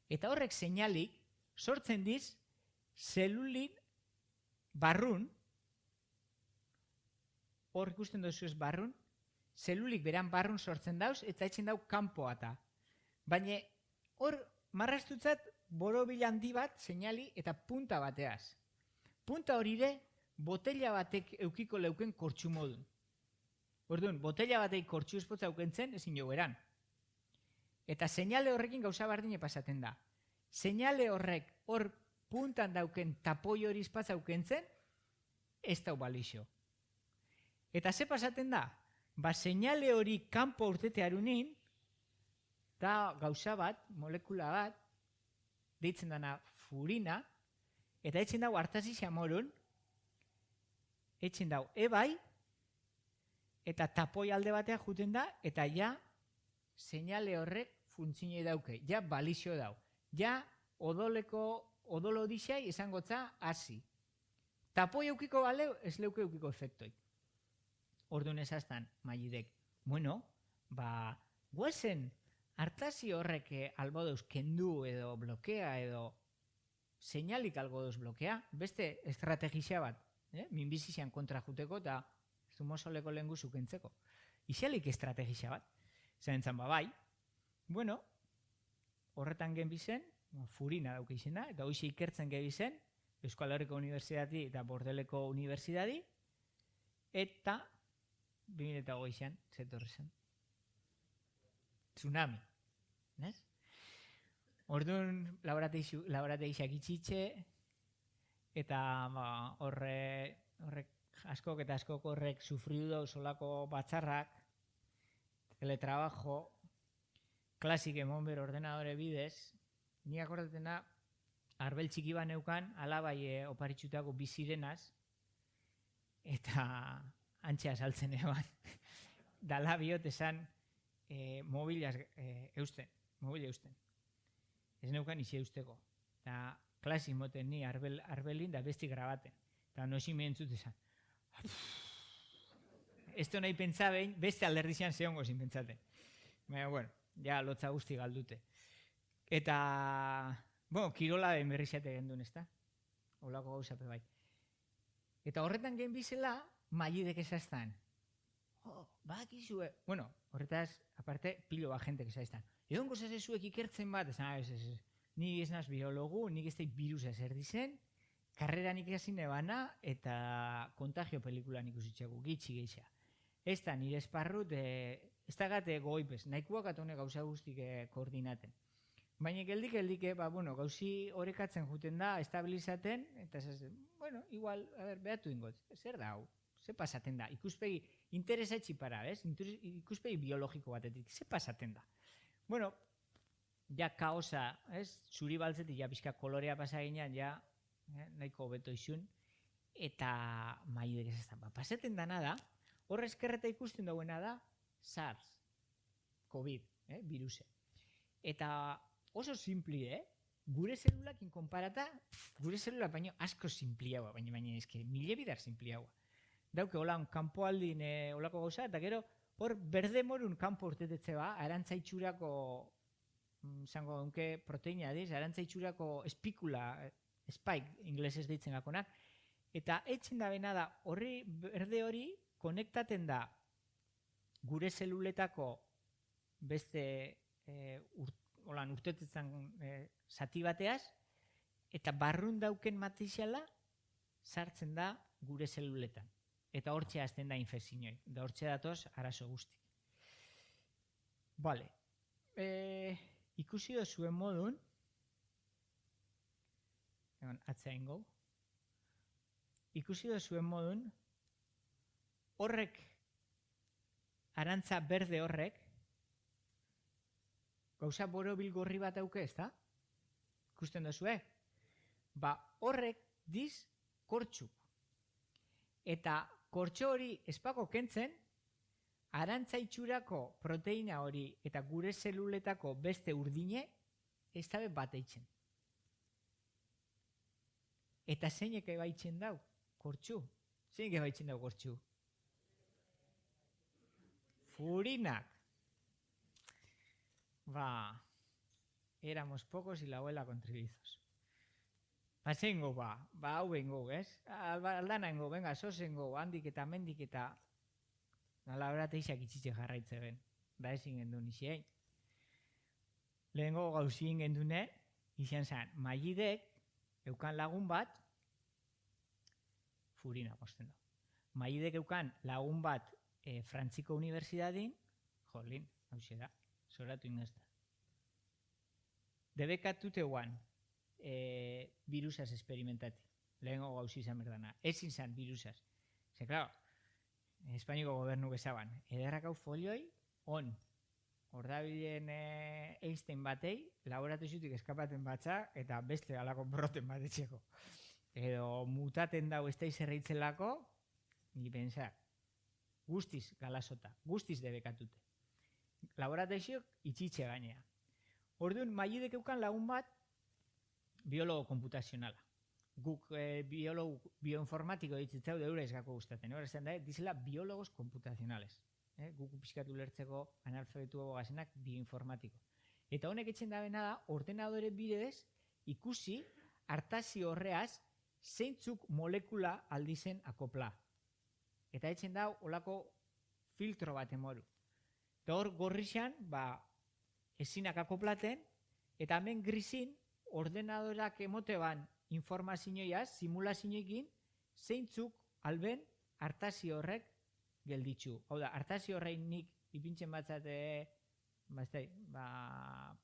Eta horrek seinalik sortzen diz, zelulin barrun, hor ikusten duzu ez barrun, zelulik beran barrun sortzen dauz, eta etxen dau kanpoa eta. Baina hor marrastutzat borobil handi bat, seinali, eta punta bateaz. Punta horire, botella batek eukiko leuken kortxu modun. Orduan, botella batek kortxu espotza eukentzen, ezin jo eran. Eta seinale horrekin gauza bardine pasaten da. Seinale horrek hor puntan dauken tapoi hori espatza eukentzen, ez dau balixo. Eta ze pasaten da? Ba, seinale hori kanpo urtetearunin, da gauza bat, molekula bat, deitzen dana furina, eta etxen dau hartasi xamorun, etxen dau ebai, eta tapoi alde batea juten da, eta ja seinale horrek funtzine dauke, ja balixo dau. Ja odolo dixai esangotza hasi. Tapoi eukiko baleu, ez leuke eukiko efektoik. Orduan esaztan, mailidek, bueno, ba, guazen, hartasi horrek albodeuz kendu edo blokea edo seinalik albodeuz blokea, beste estrategizia bat, minbizizian kontra juteko eta zumosoleko lehengu zukentzeko. Ixalik estrategizia bat. Zenentzan, ba, bai, bueno, horretan genbizen, furina dauke izena, eta hoxe ikertzen gebizen, Euskal Herriko Unibertsitati eta Bordeleko Unibertsitati, eta 2008an, zetorri zen. Tsunami. Nes? Orduan, laborateixak itxitxe, eta horrek askok eta askok horrek sufridu dauz solako batzarrak, teletrabajo, klasik emon ber ordenadore bidez, ni akordatena arbel txiki bat neukan, alabai oparitxutako bizirenaz, eta antxea saltzen eban. Dala biot esan mobilaz eusten. Ez neukan izi eusteko. Eta klasik moten ni arbelin da besti grabaten. Eta nosi mehentzut esan. Esto nahi pentsa behin, beste alderdizian zehongo zin pentsaten. Baina, bueno, ja lotza guzti galdute. Eta, bueno, kirola ben berrizate gendun, ezta? Olako gauzape bai. Eta horretan gen bizela, mailidek esaztan. Bakizue, bueno, horretaz, aparte, pilo bat jentek esaztan. Egon gozaz ezuek ikertzen bat, ez. Nik ez naz biologu, nik ez dait virusa zer dizen, karrera nik ezin ebana, eta kontagio pelikulan ikusitxeko, gitxi geisha. Ez da, nire esparrut, ez da gate goipez, nahikoak atone gauza guztik koordinaten. Baina geldik, bueno, gauzi horrekatzen juten da, estabilizaten, eta bueno, igual, behatu ingot, zer da hau, ze pasaten da, ikuspegi interesatxi para, ikuspegi biologiko batetik, ze pasaten da. Bueno, ja kaosa, zuri baltzetik, ja pixka kolorea pasaginan, ja nahiko hobeto izun, eta mailidek ez da. Pasaten dana da, horre eskerreta ikusten dagoena da, SARS, COVID, viruse. Eta oso simpli, gure zelulakin konparata, gure zelulak baino asko simpliagoa, baina eske mile bidar simpliagoa. Dauke, holan, kanpoaldin holako gauza, eta gero, hor berde morun kanpo urtetetze ba, arantzaitxurako, zango dunke proteina diz, arantzaitxurako espikula, spike, inglesez deitzen gakonak, eta etxen da bena da, horri berde hori konektaten da gure zeluletako beste urtetetzen zati bateaz, eta barrun dauken materiala sartzen da gure zeluletan. Eta hortxe azten da infekzinoi, da hortxe datoz arazo guzti. Vale. Ikusi zuen modun, atzean gau, ikusi zuen modun, horrek, arantza berde horrek, gauza borobil gorri bat auke, ez da? Ikusten duzue? Ba, horrek diz kortxu. Eta kortxo hori espako kentzen, arantzaitxurako proteina hori eta gure zeluletako beste urdine, ez dabe bat eitzen. Eta zeinek ebaitzen dau? Kortxu. Zeinek ebaitzen dau kortxu? Furinak. Ba, éramos pocos y la abuela con trillizos. Zengo hau bengo, ez? Aldanango, venga, sozengo, handik eta mendik eta laborateixak itxitxe jarraitze ben. Da ezin gendun izien. Lehengo gauzien gendune, izan zen, Mailidek, eukan lagun bat, Furina posten da. Mailidek eukan lagun bat Frantziko Unibertsidadin, jolin, hau da, zoratu ingazta. Debekatute guan, virusaz experimentati. Lehengo gauzi izan berdana. Ezin zan virusaz. Ze, klaro, Espainiko gobernu bezaban. Ederrak hau folioi, ordabilen Einstein batei, laboratuziotik eskapaten batza, eta beste alako broten bat etxeko. Edo mutaten dau ez da izerreitzelako, ni pensa, guztiz galasota, guztiz debekatute. Laboratoziok itxitxe gainea. Orduan, Mailidek eukan lagun bat, biologo komputazionala. Guk bioinformatiko ditzitzau deura izgako gustaten. Horrezen da, dizela biologos komputazionales. Guk pixkatu lertzeko analfabetu gazenak bioinformatiko. Eta honek etxen dabena da, ordenadore bidez ikusi artazio horreaz zeintzuk molekula aldizen akopla. Eta etxen da, olako filtro bat emoru. Eta hor gorrixan, ezinak akoplaten, eta hemen grisin ordenadorak emote ban informazioaz, simulazioekin, zeintzuk alben artazio horrek gelditzu. Hau da, artazio horrein nik ipintzen batzat,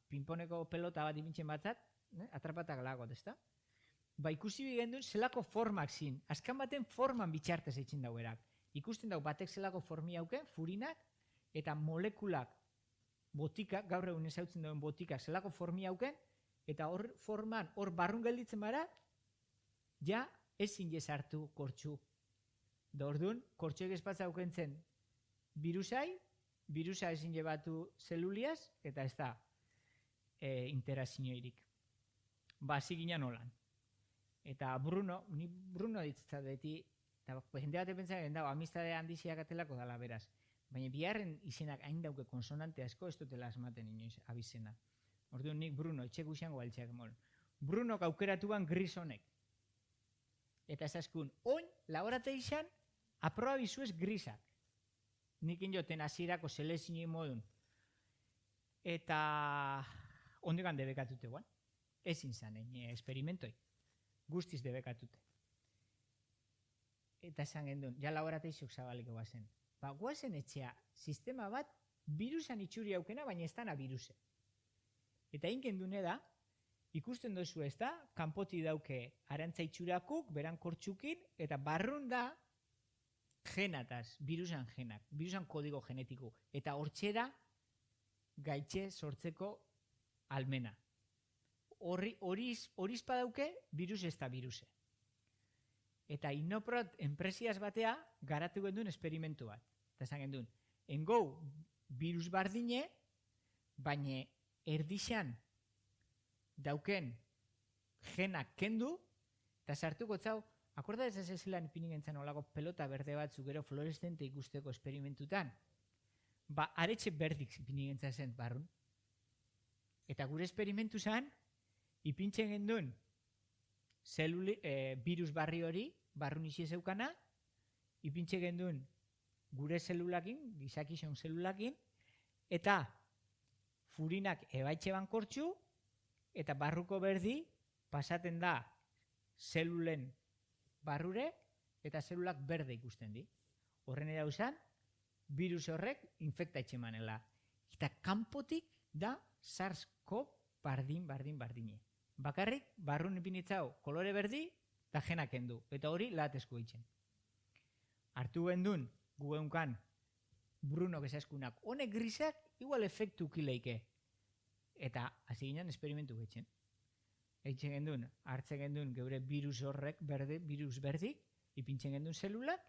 pinponeko pelota bat ipintzen batzat, atrapatak lagot, ezta? Ikusi bigendun zelako formak zin. Azkan baten forman bitxartez eitzen dauerak. Ikusten dau batek zelako formi hauke, furinak, eta molekulak, botikak, gaur egun ezautzen duen botikak, zelako formi hauken, eta hor forman, hor barrun gelditzen bara, ja ezin jesartu kortxu. Da orduan, kortxoek espatza aukentzen virusa ezin jebatu zeluliaz, eta ez da interazioirik. Hasi ginen holan. Eta Bruno ditzat beti, eta jende bat epentzaren dago, amistade handiziak atelako dala beraz. Baina biharren izenak hain dauke konsonante asko ez dutela asmaten inoiz abizena. Orduan nik Bruno, etxeko izango baltxeak mol. Brunok aukeratuan gris honek. Eta esaskun, oin, laborateixan, aproba bizuez grisak. Nik injoten hasierako selezinoi modun. Eta ondegan debekatute guan. Ezin zanen, esperimentoi. Guztiz debekatute. Eta esan gendun, ja laborateixok zabaliko guazen. Guazen etxea, sistema bat, virusan itxuri aukena, baina ez dana viruse. Eta inken dune da, ikusten dozu ez da, kanpoti dauke arantza itxurakuk, beran kortxukin, eta barrun da genataz, virusan genak, virusan kodigo genetiku. Eta hortxera gaitxe sortzeko almena. Horiz padauke, virus ez da viruse. Eta Inoprot enpresiaz batea garatu gendun esperimentu bat. Eta esan gendun, engou virus bardine, baina erdixan dauken genak kendu, eta sartuko zau, akorda ez zelan ipinin gentzen olako pelota berde batzuk gero fluorescente ikusteko esperimentutan, aretxe berdik ipinin gentzen zen barrun. Eta gure esperimentu zen, ipintzen gendun virus barri hori, barrun izi zeukana, ipintzen gendun gure zelulakin, gizakizon zelulakin, eta furinak ebaitxe bankortxu, eta barruko berdi pasaten da zelulen barrure, eta zelulak berde ikusten di. Horren edauzan, virus horrek infekta etxemanela. Eta kanpotik da SARS-CoV bardine. Bakarrik, barrun ipinitzau kolore berdi, eta genak endu. Eta hori latezko eitzen. Artu gendun, gugeunkan, Bruno gezaskunak, honek grisak, igual efektu kileike. Eta hasi ginen esperimentu getxen. Eitzen gendun, hartzen gendun geure virus horrek virus berdik, ipintzen gendun zelulak,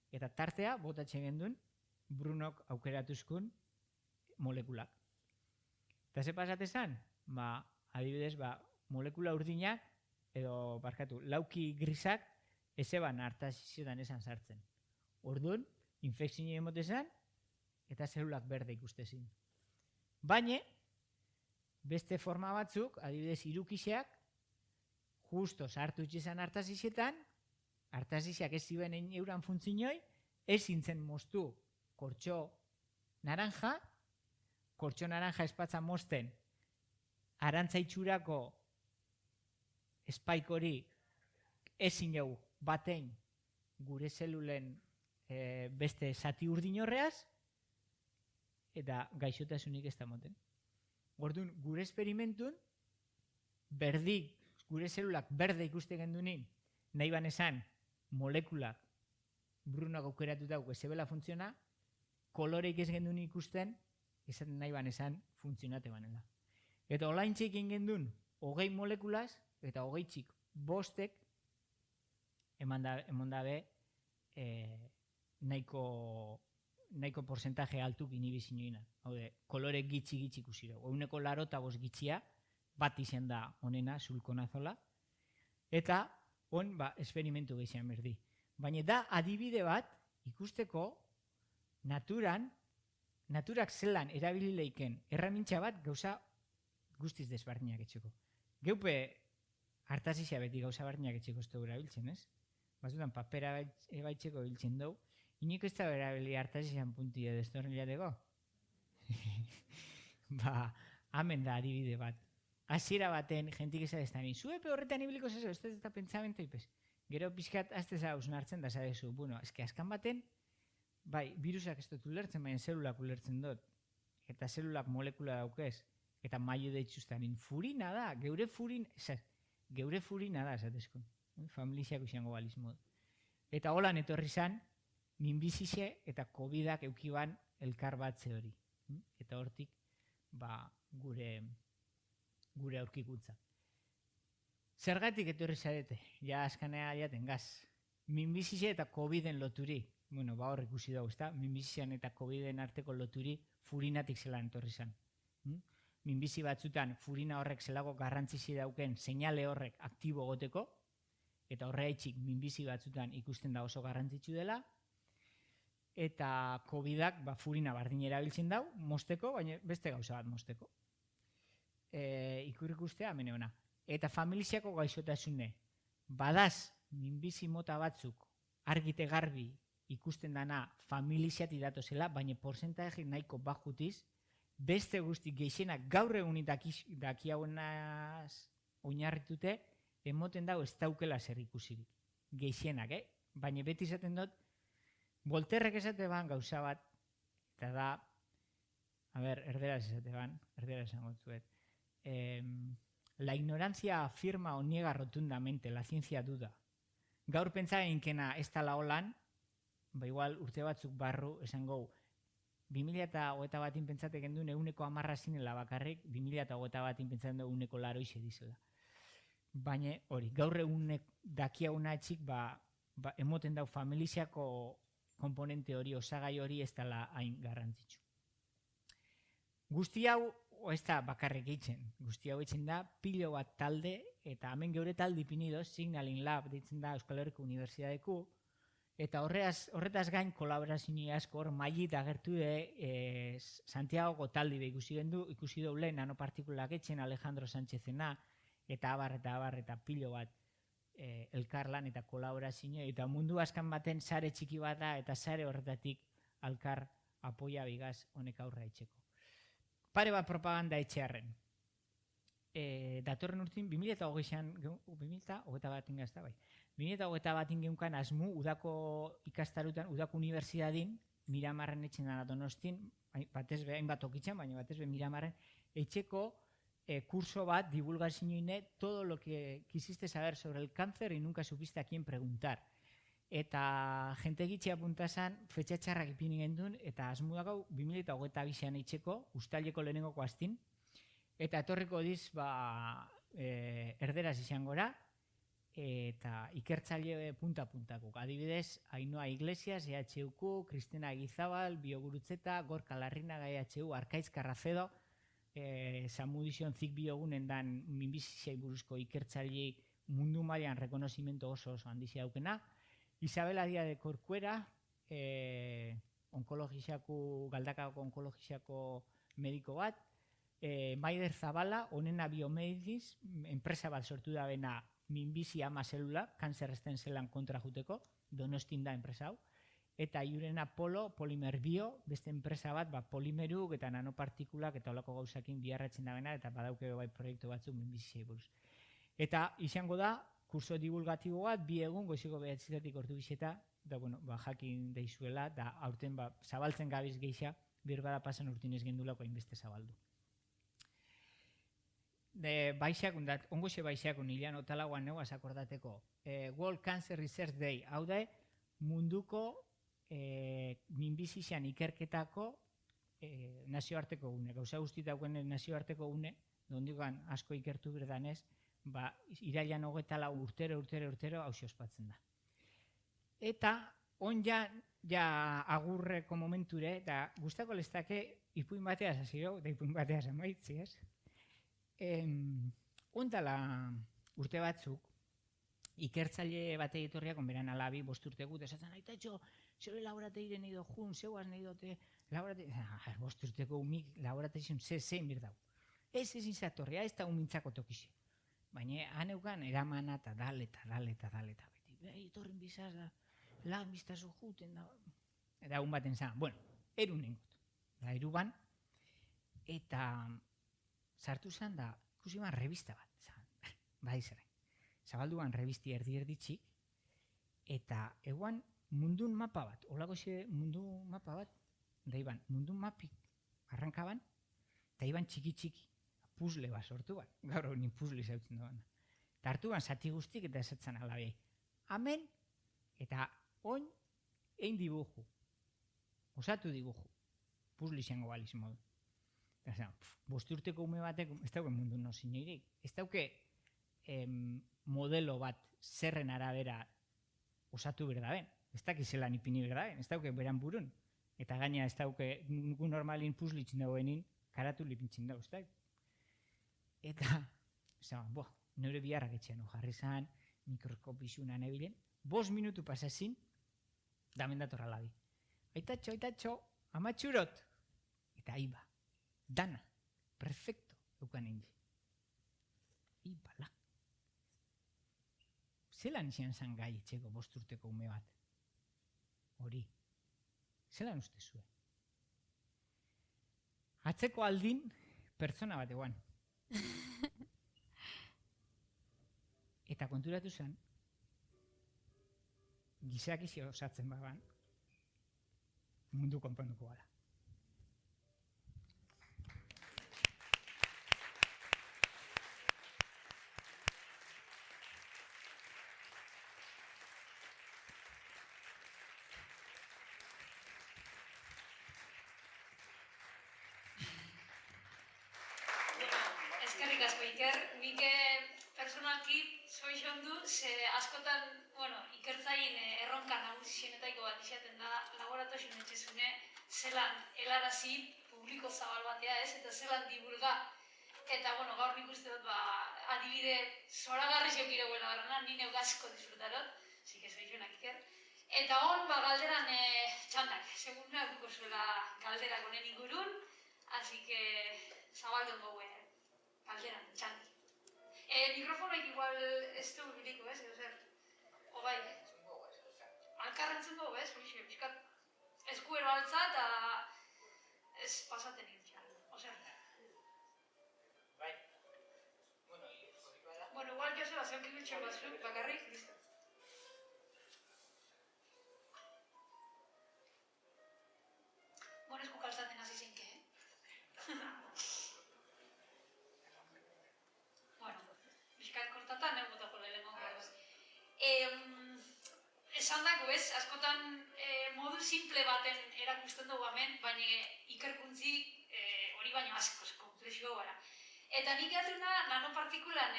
eta tartea botatzen gendun Brunok aukeratuzkun molekulak. Eta ze pasatezan? Adibidez, molekula urdinak, edo, lauki grisak, ezeban artazioetan esan sartzen. Orduan, infekzio emotezan, eta zelulak berde ikustezin. Baina, beste forma batzuk, adibidez, irukiseak, justo sartu izan hartazixetan, hartazixak ez ziren euran funtzinoi, ez zintzen moztu kortxo naranja espatza mozten, arantzaitxurako espaik hori ezin jau batein gure zelulen beste zati urdin horreaz, eta gaixotasunik ez da moten. Orduan, gure esperimentun, gure zelulak berde ikuste gendunin, nahi ban esan, molekulak brunak aukeratuta ezebela funtziona, koloreik ez gendun ikusten, esaten nahi ban esan, funtzionate banela. Eta olaintxeik gendun, 20 molekulaz, eta 20 bostek, eman dabe, nahiko porcentaje altuk inhibizioina. Haude, kolore gitxi ikusiro. Euneko 85 gitxia, bat izan da onena, sulkonazola, eta on, esperimentu gehiagoan berdi. Baina da adibide bat, ikusteko, naturak zelan erabili leiken erramintza bat gauza guztiz desbardinak etxeko. Geupe hartazizia beti gauza bardinak etxeko ez dugu erabiltzen, ez? Batzutan papera ebaitzeko biltzen dugu, iniko ez da erabili hartazizian punti edo ez tornilateko? Hemen da adibide bat. Hasiera baten, jentik ez da ni, zuepe horretan ibiliko zezo, ez da pentsamentu ipez. Gero pixkat azte zauz nartzen da zadezu. Bueno, eske askan baten, bai, virusak ez dut ulertzen, baina zelulak ulertzen dut. Eta zelulak molekula daukez. Eta maio deitxuztanin. Furina da, geure furina da, esatezko. Familiziako izango balizmo. Eta holan etorri zan, minbizize eta COVID-ak eukiban elkar batze hori. Eta hortik, gure aurkikuntza. Zergatik etorri zarete? Ja askanea jaten gaz. Minbizize eta COVID-en loturi. Bueno, hor ikusi dugu, ezta? Minbizizean eta COVID-en arteko loturi furinatik zelan etorri zan. Minbizi batzutan furina horrek zelago garrantzizi dauken seinale horrek aktibo goteko, eta horreitxik minbizi batzutan ikusten da oso garrantzitsu dela, eta COVID-ak furina bardin erabiltzen dau, mosteko, baina beste gauza bat mosteko. Ikur ikustea, amene ona. Eta familiziako gaixotasune, badaz minbizi mota batzuk argite garbi ikusten dana familiziati datozela, baina porcentaje nahiko bajutiz, beste guzti geixenak gaur egunik dakiagunaz oinarritute, emoten dago ez daukela zer ikusirik. Geixenak, baina beti izaten dut, Volterrek esate ban gauza bat, eta da, erderaz esate ban, erderaz esango zuet. La ignorancia afirma o niega rotundamente, la ciencia duda. Gaur pentsa einkena ez tala holan, igual urte batzuk barru esango, 2008 batin pentsatek endun euneko 10 zinela bakarrik, 2008 batin pentsaten du euneko 80 dizela. Baina hori, gaur egunek dakiaguna etxik, emoten dau familiziako komponente hori, osagai hori ez dela hain garrantzitsu. Guzti hau, ez da bakarrik eitzen, guzti hau eitzen da pilo bat talde, eta hemen geure talde ipinidoz, Signaling Lab deitzen da Euskal Herriko Unibertsitateku, eta horretaz gain kolaborazio asko hor mailit agertu Santiagoko taldi ikusi dugu lehen nanopartikulak etxen Alejandro Sánchezena, eta abar eta pilo bat elkarlan eta kolaborazio, eta mundu askan baten sare txiki bat da, eta sare horretatik alkar apoia bigaz honek aurra etxeko. Pare bat propaganda etxearren. Datorren urtin, 2008 batin gazta bai. 2008 batin geunkan asmu udako ikastarutan, udako unibertsidadin, Miramarren etxen dara Donostin, batez be, hainbat okitzen, baina batez be Miramarren, etxeko curso bat, divulgazioine, todo lo que quisiste saber sobre el cáncer y nunca supiste a quién preguntar. Eta jente gitxe apuntazan, fetxa txarrak ipini gendun, eta asmu dakau 2008an eitzeko, ustaleko lehenengoko astin, eta etorriko diz, erderaz izan gora, eta ikertzaile punta-puntakuk. Adibidez, Ainhoa Iglesias, EHUko, Cristina Gizabal, Biogurutzeta, Gorka Larrinaga, EHU, Arkaitz Carracedo, Samudizion zik biogunen dan minbizizia buruzko ikertzaile mundu mailan rekonozimento oso handizia daukena, Isabela Díaz de Corcuera, Galdakako onkologizako mediko bat, Maider Zabala, onena biomediz, enpresa bat sortu da bena minbizi ama zelula, kanzer esten zelan kontra juteko, Donostin da enpresa hau, eta iuren Apollo, Polimer Bio, beste enpresa bat, polimeruk eta nanopartikulak eta olako gauzakin biarratzen da bena, eta badauke bai proiektu batzuk minbiziei buruz. Eta izango da, kurso divulgatibo bat, 2 egun, goizeko 9:00 ordubixeta, da, jakin deizuela, da aurten zabaltzen gabiz geixa, birbada pasan urtin ez gendulako hainbeste zabaldu. Baixak, ongoxe baixak unilean otalagoan neuaz akordateko. World Cancer Research Day, hau da, munduko minbizizian ikerketako nazioarteko une. Gauza guzti dauen nazioarteko une, dondikan asko ikertu berdanez, irailan 24 urtero hausi ospatzen da. Eta, on ja agurreko momenture, eta guztako leztake ipuin bateaz hasiro, da ipuin bateaz amaitzi, ez? Ondala urte batzuk, ikertzaile batei etorriak onberan alabi, 5 urte gut, esatzen, aita etxo, zure laborateire nahi do jun, zeuaz nahi dote, laborateire, 5 urteko umik laborateizun, zein birdau. Ez izatorria, ez da umintzako tokixe. Baina, haneukan, eramana eta dale, beti, etorren bizaz da, lan biztazu juten da, eta un baten zan, erunengot, da eruban, eta sartu zen da, ikusi ban revista bat, badizaren. Zabalduan revisti erditxik, eta eguan mundun mapa bat, holako ze mundu mapa bat, da iban mundun mapik arrankaban, eta iban txiki, puzle bat sortu bat, gaur hori puzle zautzen duan. Eta hartu ban zati guztik eta esatzen alabei. Amen, eta oin, egin dibuju, osatu dibuju, puzle izango baliz modu. Eta zen, 5 urteko ume batek, ez dauke mundu nozin eirik, ez dauke modelo bat zerren arabera osatu berdaben. Ez dakiz zelan ipini berdaben, ez dauke beran burun. Eta gaina ez dauke gu normalin puzlitzen dagoenin karatu lipintzen dago, ez dauk. Eta, nire biharrak etxean jarri zan, mikroskopizuna nebilen, 5 minutu pasazin, damen datorra labi. Aitatxo, amatxurot. Eta iba, dana, perfecto, eukan egin. Ibala. Zelan izan zan gai etxeko 5 urteko ume bat? Hori. Zelan uste zuen? Atzeko aldin, pertsona bat eguan. Eta konturatu zen, gizak izi osatzen baban, mundu konponduko gara. Eskerrik asko, Iker. Nik personalki zoizondu, ze askotan, ikertzain erronka nagusienetaiko bat izaten da, laboratozioen etxezune, zelan helarazi publiko zabal batea ez, eta zelan divulga. Eta, gaur nik uste dut, adibide zoragarri zeukire guela barrena, ni neuk asko disfrutarot, zik ez zoizonak Iker. Eta galderan txandak, seguruna duko zuela galderak honen ingurun, así que zabaldu gogue galderan txandi. Mikrofonoik igual ez du biliko, ez, edo zer? Ogai, alkarrentzen dugu, ez, bizkat, eskuero altza eta ez pasaten egin, ozer. Bai. Igual Joseba, zeuk ibiltxo batzuk, bakarrik, listo. Esku kalzaten hasi zinke, bizkat kortatan, botako lehenengo gauaz. Esan dago ez, askotan modu simple baten erakusten dugu hemen, baina ikerkuntzi hori baino askoz, komplexio gara. Eta nik atuna nanopartikulan,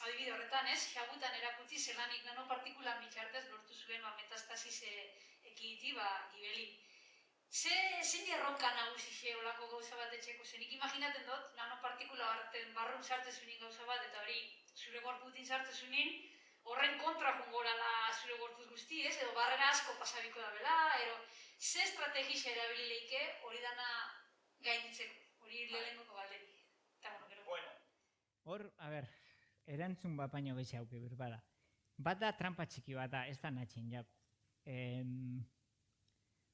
adibide horretan ez, xagutan erakutzi zelanik nanopartikulan bitxartez lortu zuen metastasis ekiditi gibelin. Zein erronka nagusi olako gauza bat etxeko, zenik imaginaten dut, nanopartikula barrun sartezunin gauza bat, eta hori zure gorputin sartezunin, horren kontra jungora da zure gorpuz guzti, ez? Edo barrera asko pasabiko da bela, ze estrategia erabilileike hori dana gainditzeko, hori lehenengoko galderi. Eta gero. Hor, erantzun bat baino gehiago bada. Bat da trampa txiki bat da, ez da natxin jako.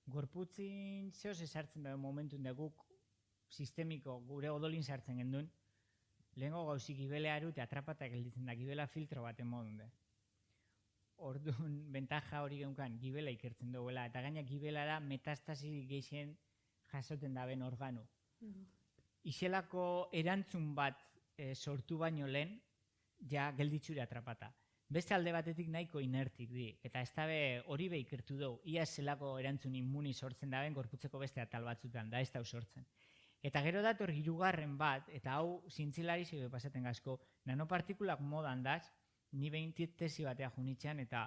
Gorputzin zehoz esartzen da momentun da guk sistemiko gure odolin sartzen gendun, lehenko gauzi gibelea aru eta atrapata gelditzen da, gibela filtro baten modun da. Orduan, bentaja hori geunkan, gibela ikertzen duela, eta gaina gibela da metastasi geixen jasoten daben organo. Iselako erantzun bat sortu baino lehen, ja gelditxure atrapata. Beste alde batetik nahiko inertik di, eta ez dabe hori be ikertu dugu, ia zelako erantzun immuni sortzen daben gorputzeko beste atal batzutan, da ez da sortzen. Eta gero dator hirugarren bat, eta hau zintzilari zebe pasaten gazko, nanopartikulak modan daz, ni behin tesi batea junitzean eta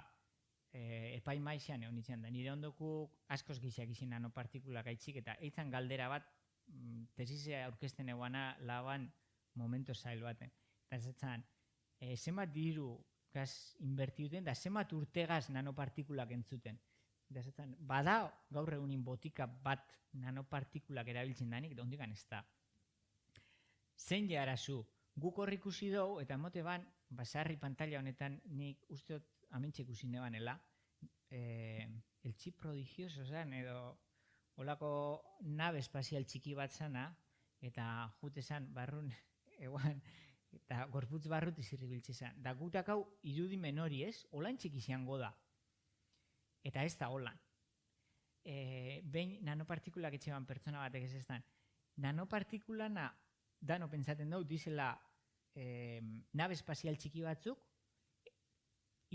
epaimaizean egonitzean da. Nire ondoku askoz gizak izin nanopartikulak aitzik, eta eitzan galdera bat, tesizea aurkezten eguana laban momento zail baten. Eta ez etzan, zenbat diru gaz inbertiuten, da zenbat urtegaz nanopartikulak entzuten. Eta ez etzan, bada gaur egunin botika bat nanopartikulak erabiltzen danik, da hondikan ez da. Zein jarazu, guk horri ikusi dugu, eta emote ban, basarri pantalla honetan nik usteot amintxe ikusi nebanela, el chip prodigioso zan, edo holako nabe espazial txiki bat zana, eta jute zan barrun, eguan, eta gorputz barrut izirribiltze zan. Da gutak hau irudimen hori ez, holan txiki izango da. Eta ez da holan. Behin nanopartikulak etxeban pertsona batek ez eztan. Nanopartikulana dano pentsaten dugu, dizela nabe espazial txiki batzuk,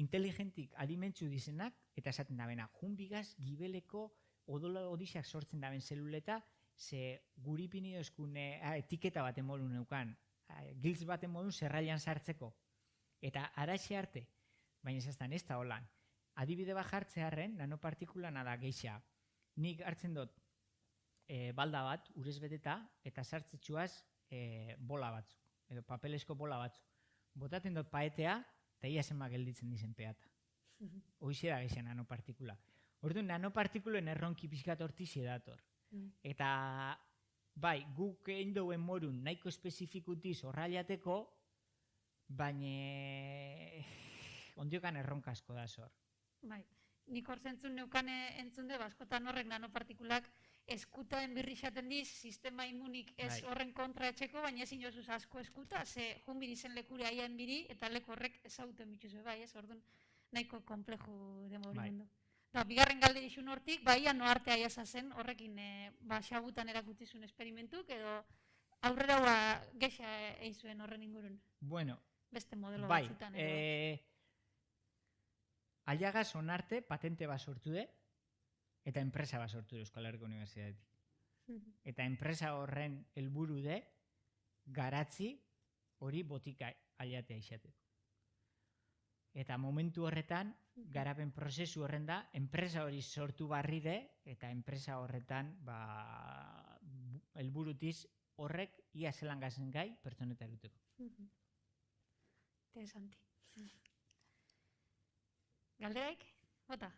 inteligentik adimentsu dizenak, eta esaten da bena, junbigaz gibeleko odola odixak sortzen daben zeluleta, ze guripini dozkune etiketa baten modun neukan, giltz baten modun zerrailan sartzeko. Eta araxe arte, baina ez da holan. Adibide bat jartzearen, nanopartikulana da geixa. Nik hartzen dut balda bat, urez beteta, eta sartzetxuaz bola batzuk, edo papelesko bola batzuk. Botaten dut paetea, eta ia zenba gelditzen dizen peata. Hoize da geixa nanopartikula. Orduan, nanopartikulen erronki pixkat hortizi dator. Eta, bai, guk egin duen morun nahiko espezifikutiz horrailateko, baina ondiokan erronka asko da zor. Bai, nik hor zentzun neukan entzun de, askotan horrek nanopartikulak eskutaen birri xaten diz, sistema imunik ez horren kontra etxeko, baina ezin jozuz asko eskuta, ze junbiri zen lekure aian biri, eta leku horrek ezauten bitxuzu, bai, ez, orduan nahiko kompleju demorimendu. Bigarren galderixun hortik, baia noarte aiaza zen, horrekin xabutan erakutzizun esperimentuk, edo aurrera gexa eizuen horren ingurun. Bueno, beste modelo batzutan. Aiagaz onarte patente bat sortu de, eta enpresa bat sortu de Euskal Herriko Unibertsitatetik. Eta enpresa horren helburu de, garatzi hori botika aiatea izateko. Eta momentu horretan, garapen prozesu horren da, enpresa hori sortu barri de, eta enpresa horretan, helburutiz horrek ia zelan gazen gai pertsoneta eruteko. Interesanti. Galderaik? Bota?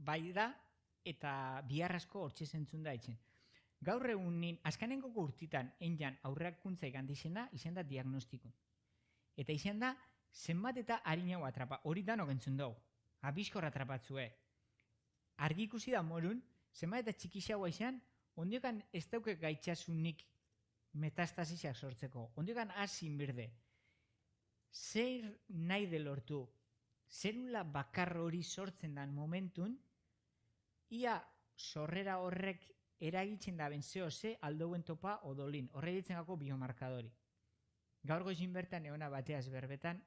Bai da, eta biharrasko hortxe zentzun da etxen. Gaur egunin, azkanengo urtitan enian aurreakuntza igandizena, izan da diagnostikun. Eta izan da, zenbat eta harinau atrapa, hori danok entzun dugu, abiskor atrapatzue. Argi ikusi da morun, zenbat eta txikixagoa izan, ondiokan ez dauke gaitxasunik metastasiak sortzeko, ondiokan hazin berde. Zer nahi de lortu, zerula bakar hori sortzen dan momentun, ia sorrera horrek eragitzen da bentzeo ze aldouen topa odolin, horre ditzen gako biomarkadori. Gaur goizin bertan eona bateaz berbetan,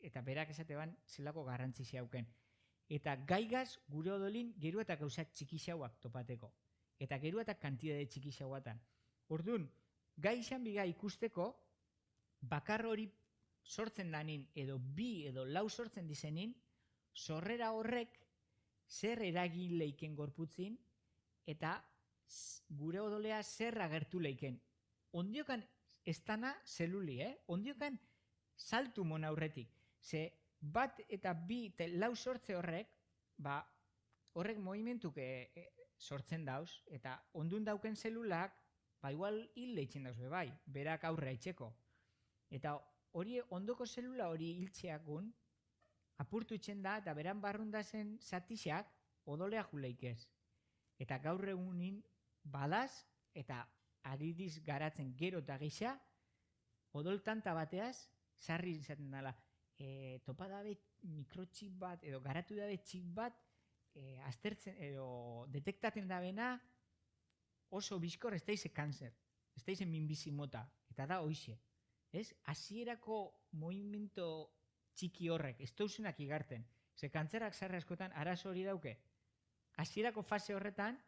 eta berak esate ban zelako garrantzi xauken. Eta gaigaz gure odolin geru eta gauza txikixauak topateko. Eta geru eta kantidade txikixauatan. Orduan, gai izan biga ikusteko, bakar hori sortzen danin, edo bi edo lau sortzen dizenin, sorrera horrek zer eragin leiken gorputzin, eta gure odolea zer agertu leiken. Ondiokan estana zeluli, ondiokan saltu mona aurretik. Ze bat eta bi eta lau sortze horrek, horrek movimentuk sortzen dauz, eta ondun dauken zelulak, igual hil leitzen dauz bai, berak aurre aitzeko. Eta hori ondoko zelula hori hiltzeakun, apurtu itzen da, eta beran barrundazen zatixak odolea juleikez. Eta gaur egunin badaz, eta aridiz garatzen gero eta gisa, odol tanta bateaz, sarri izaten dela. Topa dabe mikrotxip bat, edo garatu dabe txip bat, aztertzen, edo detektaten dabena, oso bizkor ez daize kanzer, ez daize minbizi mota, eta da hoize. Hasierako movimento txiki horrek, ez dauzenak igarten. Ze kantzerak sarri askotan arazo hori dauke. Hasierako fase horretan,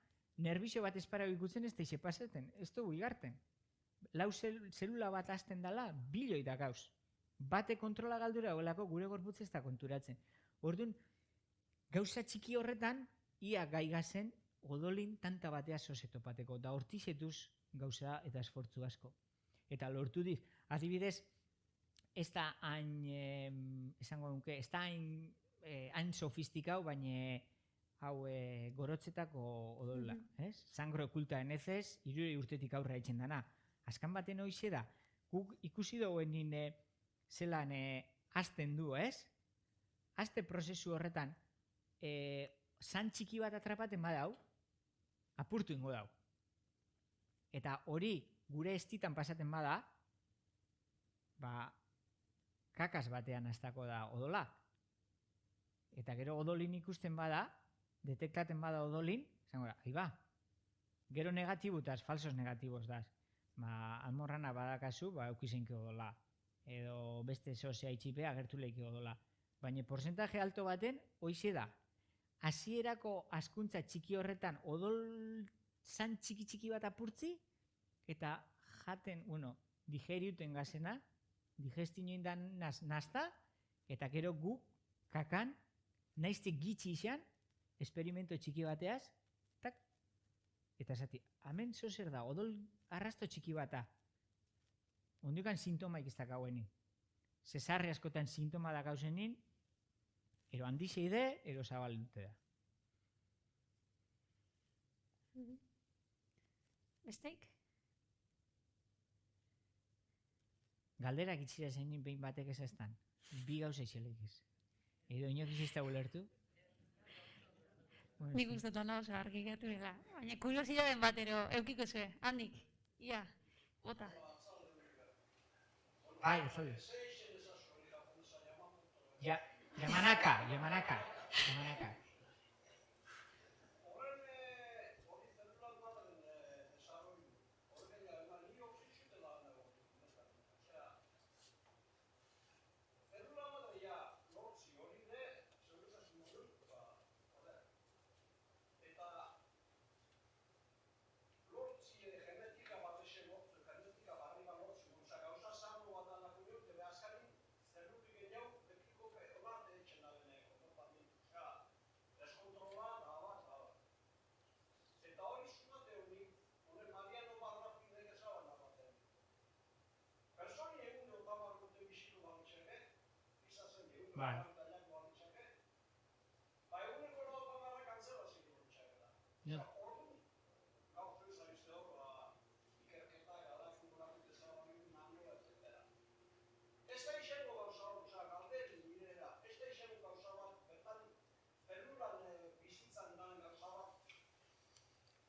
nerbizio bat espara ikutzen ez daize pasaten, ez dugu igarten. Lau zelula bat azten dela, biloi da gauz. Bate kontrola galdura holako gure gorputz ez da konturatzen. Orduan, gauza txiki horretan, ia gaigazen odolin tanta batea sozetopateko, da hortizetuz gauza eta esfortzu asko. Eta lortu diz, adibidez, ez da hain, esango nuke, ez da hain sofistikau, baina hau gorotzetako odola. Sangro okulta enezez, 3 urtetik aurra etxen dana. Azkan baten hoize da, guk ikusi dauen nine zelan azten du, azte prozesu horretan, zan txiki bat atrapaten badau, apurtu ingo dau. Eta hori gure estitan pasaten bada, kakas batean aztako da odola. Eta gero odolin ikusten bada, detektaten bada odolin, zango da, gero negatibutaz, falsos negatibos daz. Almorrana badakazu, eukizeinke odola. Edo beste sozea itxipea agertu leike odola. Baina porcentaje alto baten, hoize da. Hasierako askuntza txiki horretan odol zan txiki bat apurtzi, eta jaten, digeriuten gazena, digestinoen da nazta, eta gero gu, kakan, naizte gitxi izan, esperimento txiki bateaz, tak, eta zati, hemen zozer da, odol arrasto txiki bata, ondiokan sintomaik ez da gauenin. Zesarri askotan sintoma da gauzenin, ero handizeide, ero zabaldute da. Besteik? Galderak itxira zeinin behin batek ez eztan. Bi gauza izelek ez. Edo inok izizta gulertu? Nik ustetan oso argi gatu dela. Baina kuriosidaden batero, eukiko zue, handik. Ia, bota. Zoi. Yamanaka. Bai.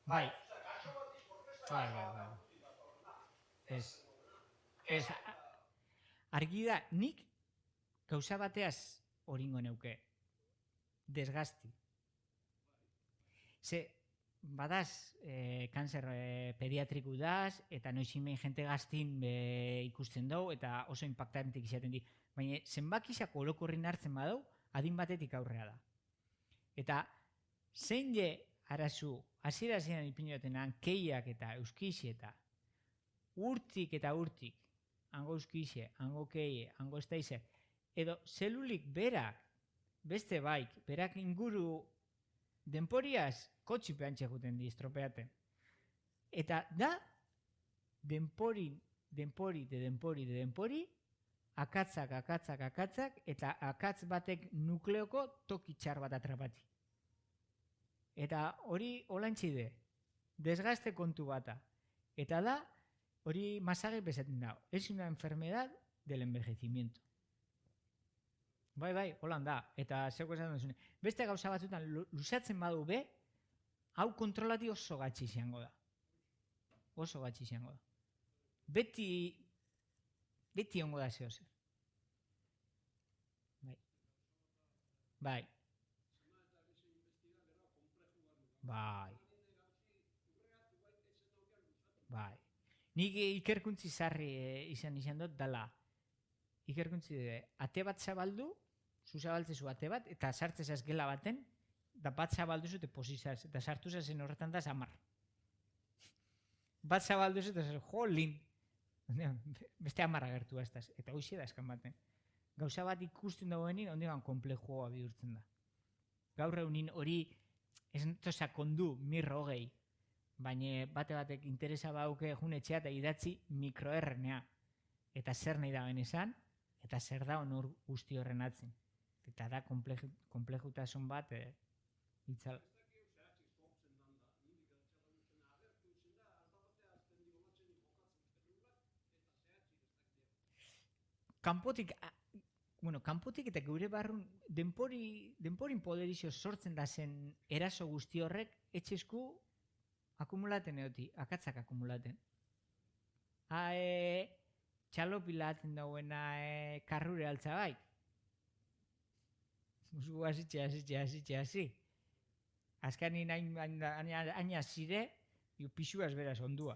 Bai. Ez, argi da, nik gauza bateaz horingo neuke, desgazti. Ze, badaz, kanzer pediatriku daz, eta noizimein jente gaztin ikusten dugu, eta oso impactantik izaten di. Baina, zenbakizak orokorrin hartzen badau, adin batetik aurrea da. Eta, zein je arazu, hasiera ziren ipinotenan, keiak eta euskizi eta urtik, hango euskize, hango keie, hango estaize, edo zelulik berak, beste baik, berak inguru denporiaz kotxipean txekuten di, estropeaten. Eta da, denpori, akatzak, eta akatz batek nukleoko toki txar bat atrapati. Eta hori holantxide, desgaste kontu bata. Eta da, hori masage bezaten dago. Es una enfermedad del envejecimiento. Bai, holan da. Eta zeuko esan duzune. Beste gauza batzutan luzatzen badu be, hau kontrolati oso gatsi izango da. Oso gatsi izango da. Beti ongo da zeo zer. Bai. Nik ikerkuntzi zarri izan dut, dala. Ikerkuntzi ate bat zabaldu, zu zabaltzezu ate bat, eta sartzezaz gela baten, da bat zabaldu zute posizaz, eta sartu zazen horretan da zamar. Bat zabaldu zute, jolin. Beste amarra gertu aztaz, eta hoxe da eskan baten. Gauza bat ikusten dagoenin, ondegan komplexua bihurtzen da. Gaur egunin hori, ez tosa kondu, mirro hogei, baina batek interesa bauke junetxea eta idatzi mikroRNA. Eta zer nahi da benezan, eta zer da honor guzti horren atzen. Eta da komplejutasun bat itzala. Kanpotik eta gure barrun denporin poderizio sortzen da zen eraso guzti horrek etxesku akumulaten eoti, akatzak akumulaten. Txalopilaten dauena karrure altza bai. Musu hasitxe. Azkanin aina zire, pixuaz beraz ondua.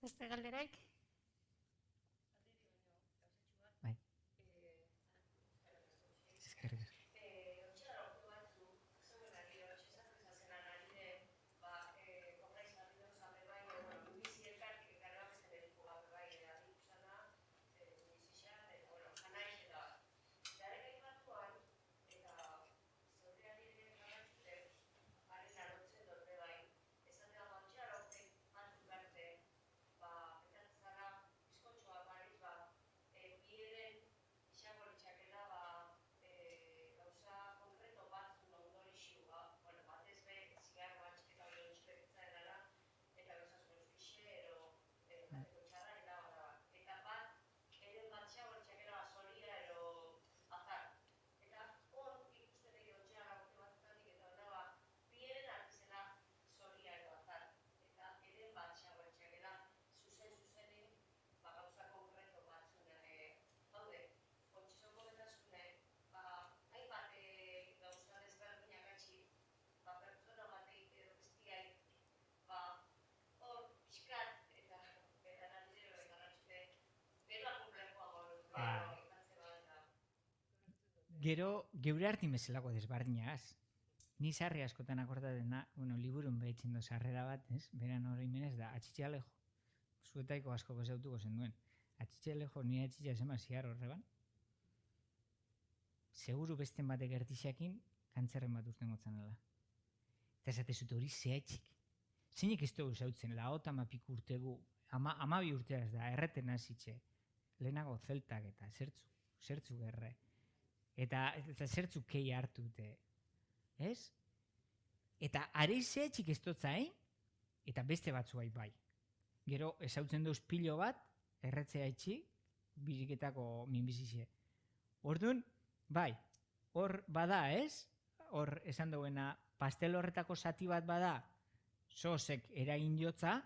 Beste galderaik? Bai. Eskerrik. Gero, geure hartin bezalako desbardinagaz. Ni sarri askotan akordaten da, liburun behitzen do sarrera bat, beran hori menez da, Atxitxe Alejo. Zuetaiko askoko zeutuko zen duen. Atxitxe Alejo, ni atxitxe zema ziar horreban. Seguru besten batek ertixakin, kantzerren bat urten gotzanela. Eta esate zute hori zehaitxik. Zeinek ez dugu zautzen, laota mapik urtegu, amabi urteaz da, erreten hasitxe. Lehenago zeltak eta zertzu gerre. Eta zertzu kei hartu, ez? Eta areize txik ez dutzain, eta beste batzu bai. Gero, ezautzen duz pilo bat, erretzea itxi, biriketako minbizize. Orduan, bai, hor bada, ez? Hor esan duena, pastel horretako zati bat bada, sozek eragin jotza,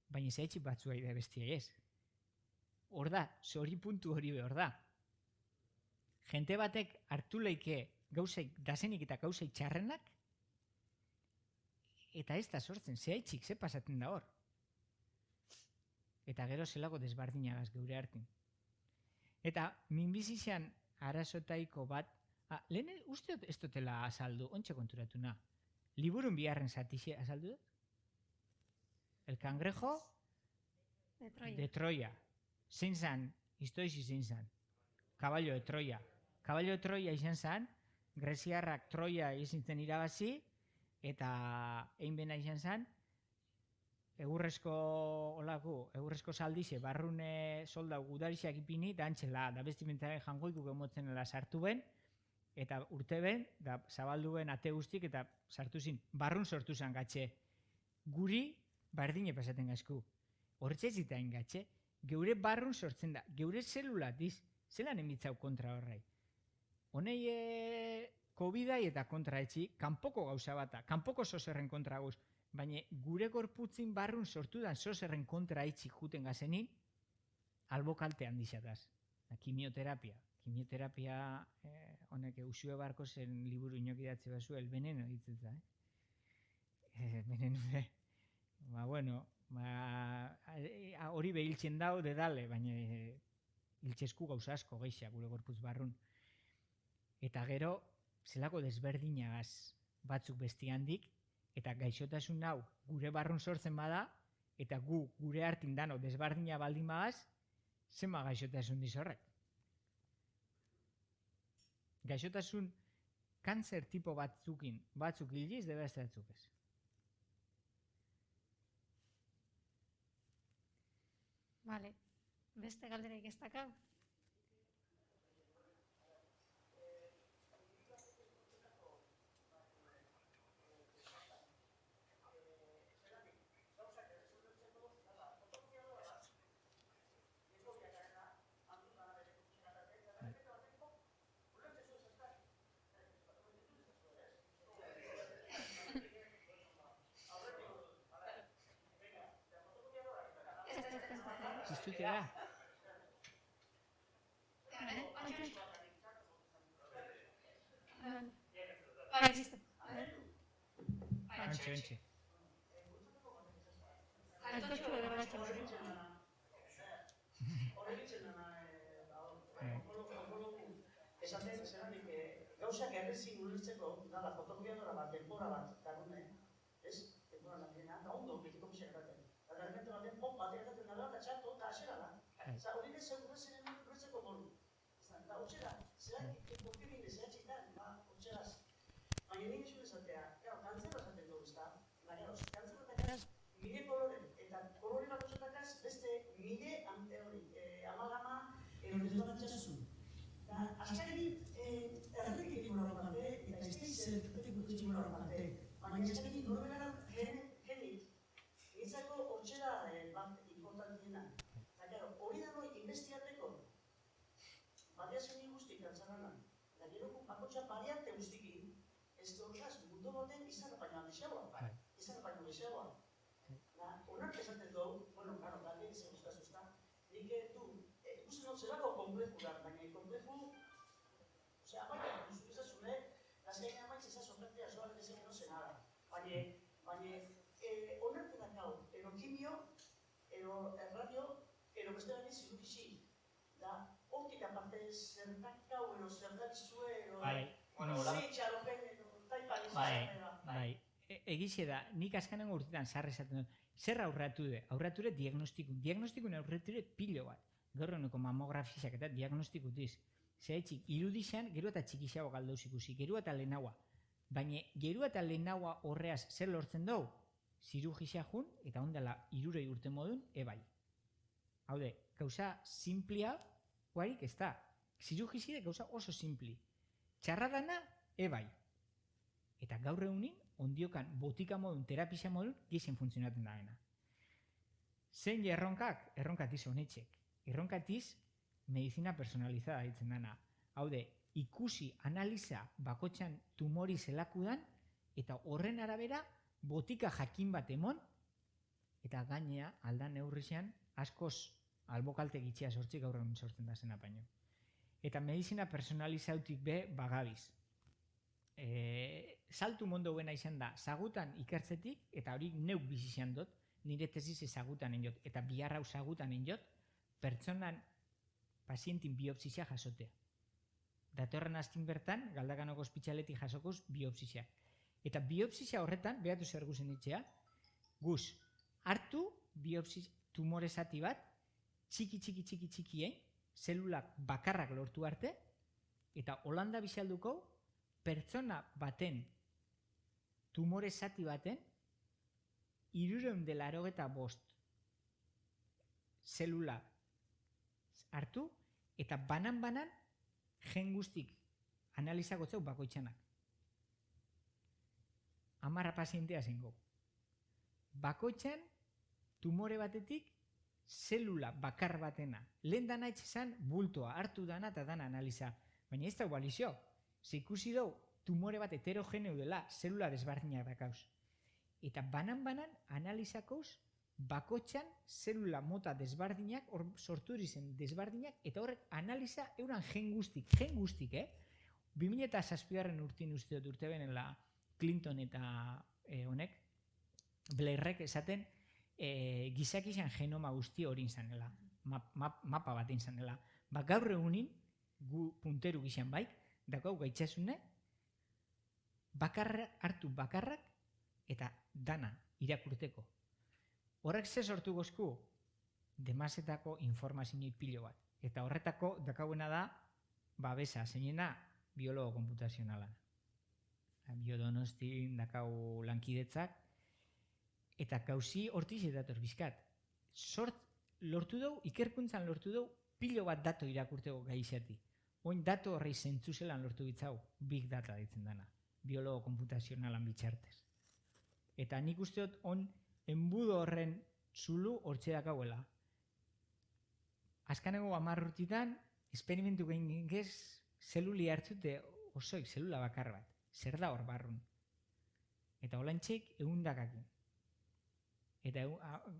baina zehaitxik batzu da bestia ez. Hor da, hori puntu hori behor da. Jente batek hartu leike gauzaik dazenik eta gauzaik txarrenak, eta ez da sortzen, zehaitxik, ze pasatzen da hor. Eta gero zelako desbardinagaz geure hartin. Eta minbizizean arazotaiko bat, lehen uste ez dutela azaldu, ontsa konturatu na. Liburun biharren zatixe azaldu dut? El cangrejo de Troya. Zein zan, historizi zein zan. Caballo de Troya. Caballo de Troya izan zan, Greziarrak Troia izintzen irabazi, eta egin bena izan zen, egurrezko saldize, barrune soldau gudarixak ipini, da antxela, da bestimentaren jangoikuk emotzenela sartu ben, eta urte ben, da zabaldu ben ate guztik, eta sartu zin, barrun sortu zen gatxe. Guri, bardine pasaten gazku. Hortxe zitain gatxe, geure barrun sortzen da, geure zelulatiz, zelan emitzau kontra horrei. Honei COVID-ai eta kontra etxi, kanpoko gauza bata, kanpoko sozerren kontra guz, baina gure gorputzin barrun sortu dan sozerren kontra etxi juten gazenin, albokalte handixataz. Kimioterapia honek Usue Barko zen liburu inok idatzi bazu, el veneno ditzen da. Veneno, hori behiltzen dau dedale, baina hiltzesku gauza asko geixa gure gorputz barrun. Eta gero, zelako desberdinagaz batzuk bestiandik, eta gaixotasun hau gure barrun sortzen bada, eta gure hartin dano desberdina baldin magaz, zenba gaixotasun dizorrek. Gaixotasun kanzer tipo batzuk hiliz, debe ez batzuk ez. Vale, beste galdereik ez dakau? Ziztute da? Bai, listo. Antxe. Altotxu edo batxo. Esaten zeranik, gauzak errezin ulertzeko, nada, fotokopiadora bat, denbora bat, garune, ez? Denbora lanena, eta ondo, betiko pixak eraten. Eta derrepente baten, pop bat eraten dara, eta txarto, eta asera da. Osa, hori ez segurrezen ulertzeko modu. Eta hotxera, zerak, konfirmine, zehatxitan, hotxeraz. Baina egin zuen esatea, kantzera esaten dugu, ez da? Baina, kantzera esatea, mide koloren, eta kolore bat osatakaz, beste mide, amalgama, eronezoratxasun. Azkarekin, erretik nora bate, eta ez teiz erretik gutxik nora bate. Baina azkarekin norberan genit, nintzako hortxera bat importantiena. Eta, claro, hori da noi investigateko, baliazio guztik antzarana. Eta gero, bakotxa baliate guztikin, ez dorkaz mundu baten izan baino alexeagoa. Izan baino alexeagoa. Honak esaten dugu, bueno, claro, bali izan guztazuzta, nik du, ikusten dut zelako kompleju da, baina kompleju, osea, baina, izazune, gazkain amaitz izaz ofertea zoan ez egin ozen nada. Baina, honak dakau, ero kimio, ero erradio, ero beste baina zirukixi. Da, hortik aparte zertakau, ero zertakizue, ero zaitxaropen, ero taipan izan. Bai. Egize da, nik azkanengo urtetan sarri esaten dut, zer aurratu de? Aurratu de diagnostikun aurratu de pilo bat. Gaur honeko mamografizak eta diagnostikutiz. Zeretxik, irudixan, gero eta txikixago galdauz ikusi, gero eta lehenaua. Baina, gero eta lehenaua horreaz zer lortzen dugu? Zirugizia jun, eta ondala irurei urte modun, ebai. Haude, gauza simplia, guarik ez da. Zirugizide gauza oso simpli. Txarradana, ebai. Eta gaur egunin, ondiokan botika modun, terapia modun, gizien funtzionaten da gena. Zein erronkak? Erronkatiz honetxek. Erronkatiz, medizina personalizada ditzen dana. Haude, ikusi, analiza bakotxan tumori zelakudan, eta horren arabera, botika jakin bat emon, eta gainea, aldan neurrizean, askoz albokalte gitxia sortzik gaur egun sortzen da zen apaino. Eta medizina personalizautik be bagabiz. Saltu mondo buena izan da, zagutan ikertzetik, eta hori neuk bizizan dut, nire tesis ezagutan enjot, eta biharra usagutan enjot, pertsonan pazientin biopsizia jasotea. Datorren astin bertan, Galdakanoko ospitaletik jasokuz biopsizia. Eta biopsizia horretan, behatu zer guzen itxea, guz, hartu tumore zati bat, txikien, zelulak bakarrak lortu arte, eta Holanda bizalduko, pertsona baten, tumore zati baten, 385 zelula hartu, eta banan-banan gen guztik analizagotzeu bakoitzanak. 10 pazientea zengo. Bakoitzan, tumore batetik, zelula bakar batena. Lehen dana etxezan bultoa, hartu dana eta dana analiza. Baina ez da balizio. Ze ikusi dugu, tumore bat heterogeneo dela, zelula desbardinak dakauz. Eta banan-banan analizakoz, bakoitzan zelula mota desbardinak, sortu zen desbardinak, eta horrek analiza euran gen guztik, 2007 urtin uste dut urte benela Clinton eta honek, Blairrek esaten gizakizan genoma guzti hori izanela, mapa bat izanela. Gaur egunin, gu punteru gizan baik, dakau gaitxasune, hartu bakarrak eta dana irakurteko. Horrek ze sortu gozku? Demasetako informazioi pilo bat. Eta horretako dakauena da, babesa, zeinena biologo komputazionalan. Biodonostin dakau lankidetzak, eta gauzi hortiz edator bizkat. Lortu dugu, ikerkuntzan lortu dugu, pilo bat dato irakurteko gaixati. Oin dato horrei zentzuzelan lortu bitzau, big data ditzen dana, biologo komputazionalan bitxartez. Eta nik uste dut, on enbudo horren zulu hortxe dakauela. Azkaneko 10 urtitan, esperimentu gehin gez, zeluli hartzute osoik, zelula bakar bat. Zer da hor barrun. Eta holantxeik eundakakin. Eta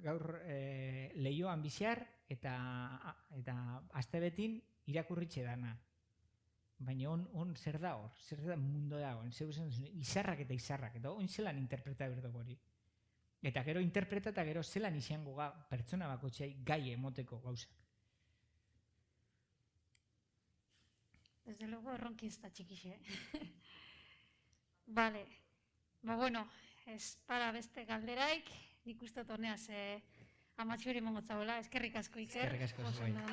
gaur lehioan biziar eta astebetin irakurritxe dana. Baina on zer da hor, zer da mundo dago, izarrak eta on zelan interpreta berdo hori. Eta gero interpreta eta gero zelan izango pertsona bakotxai gai emoteko gauzak. Desde luego erronki ez da txikixe. Vale, bueno, ez para beste galderaik, nik uste toneaz amatxuri mongotzagoela, eskerrik asko Iker. Eskerrik asko zuei. Oso ondo,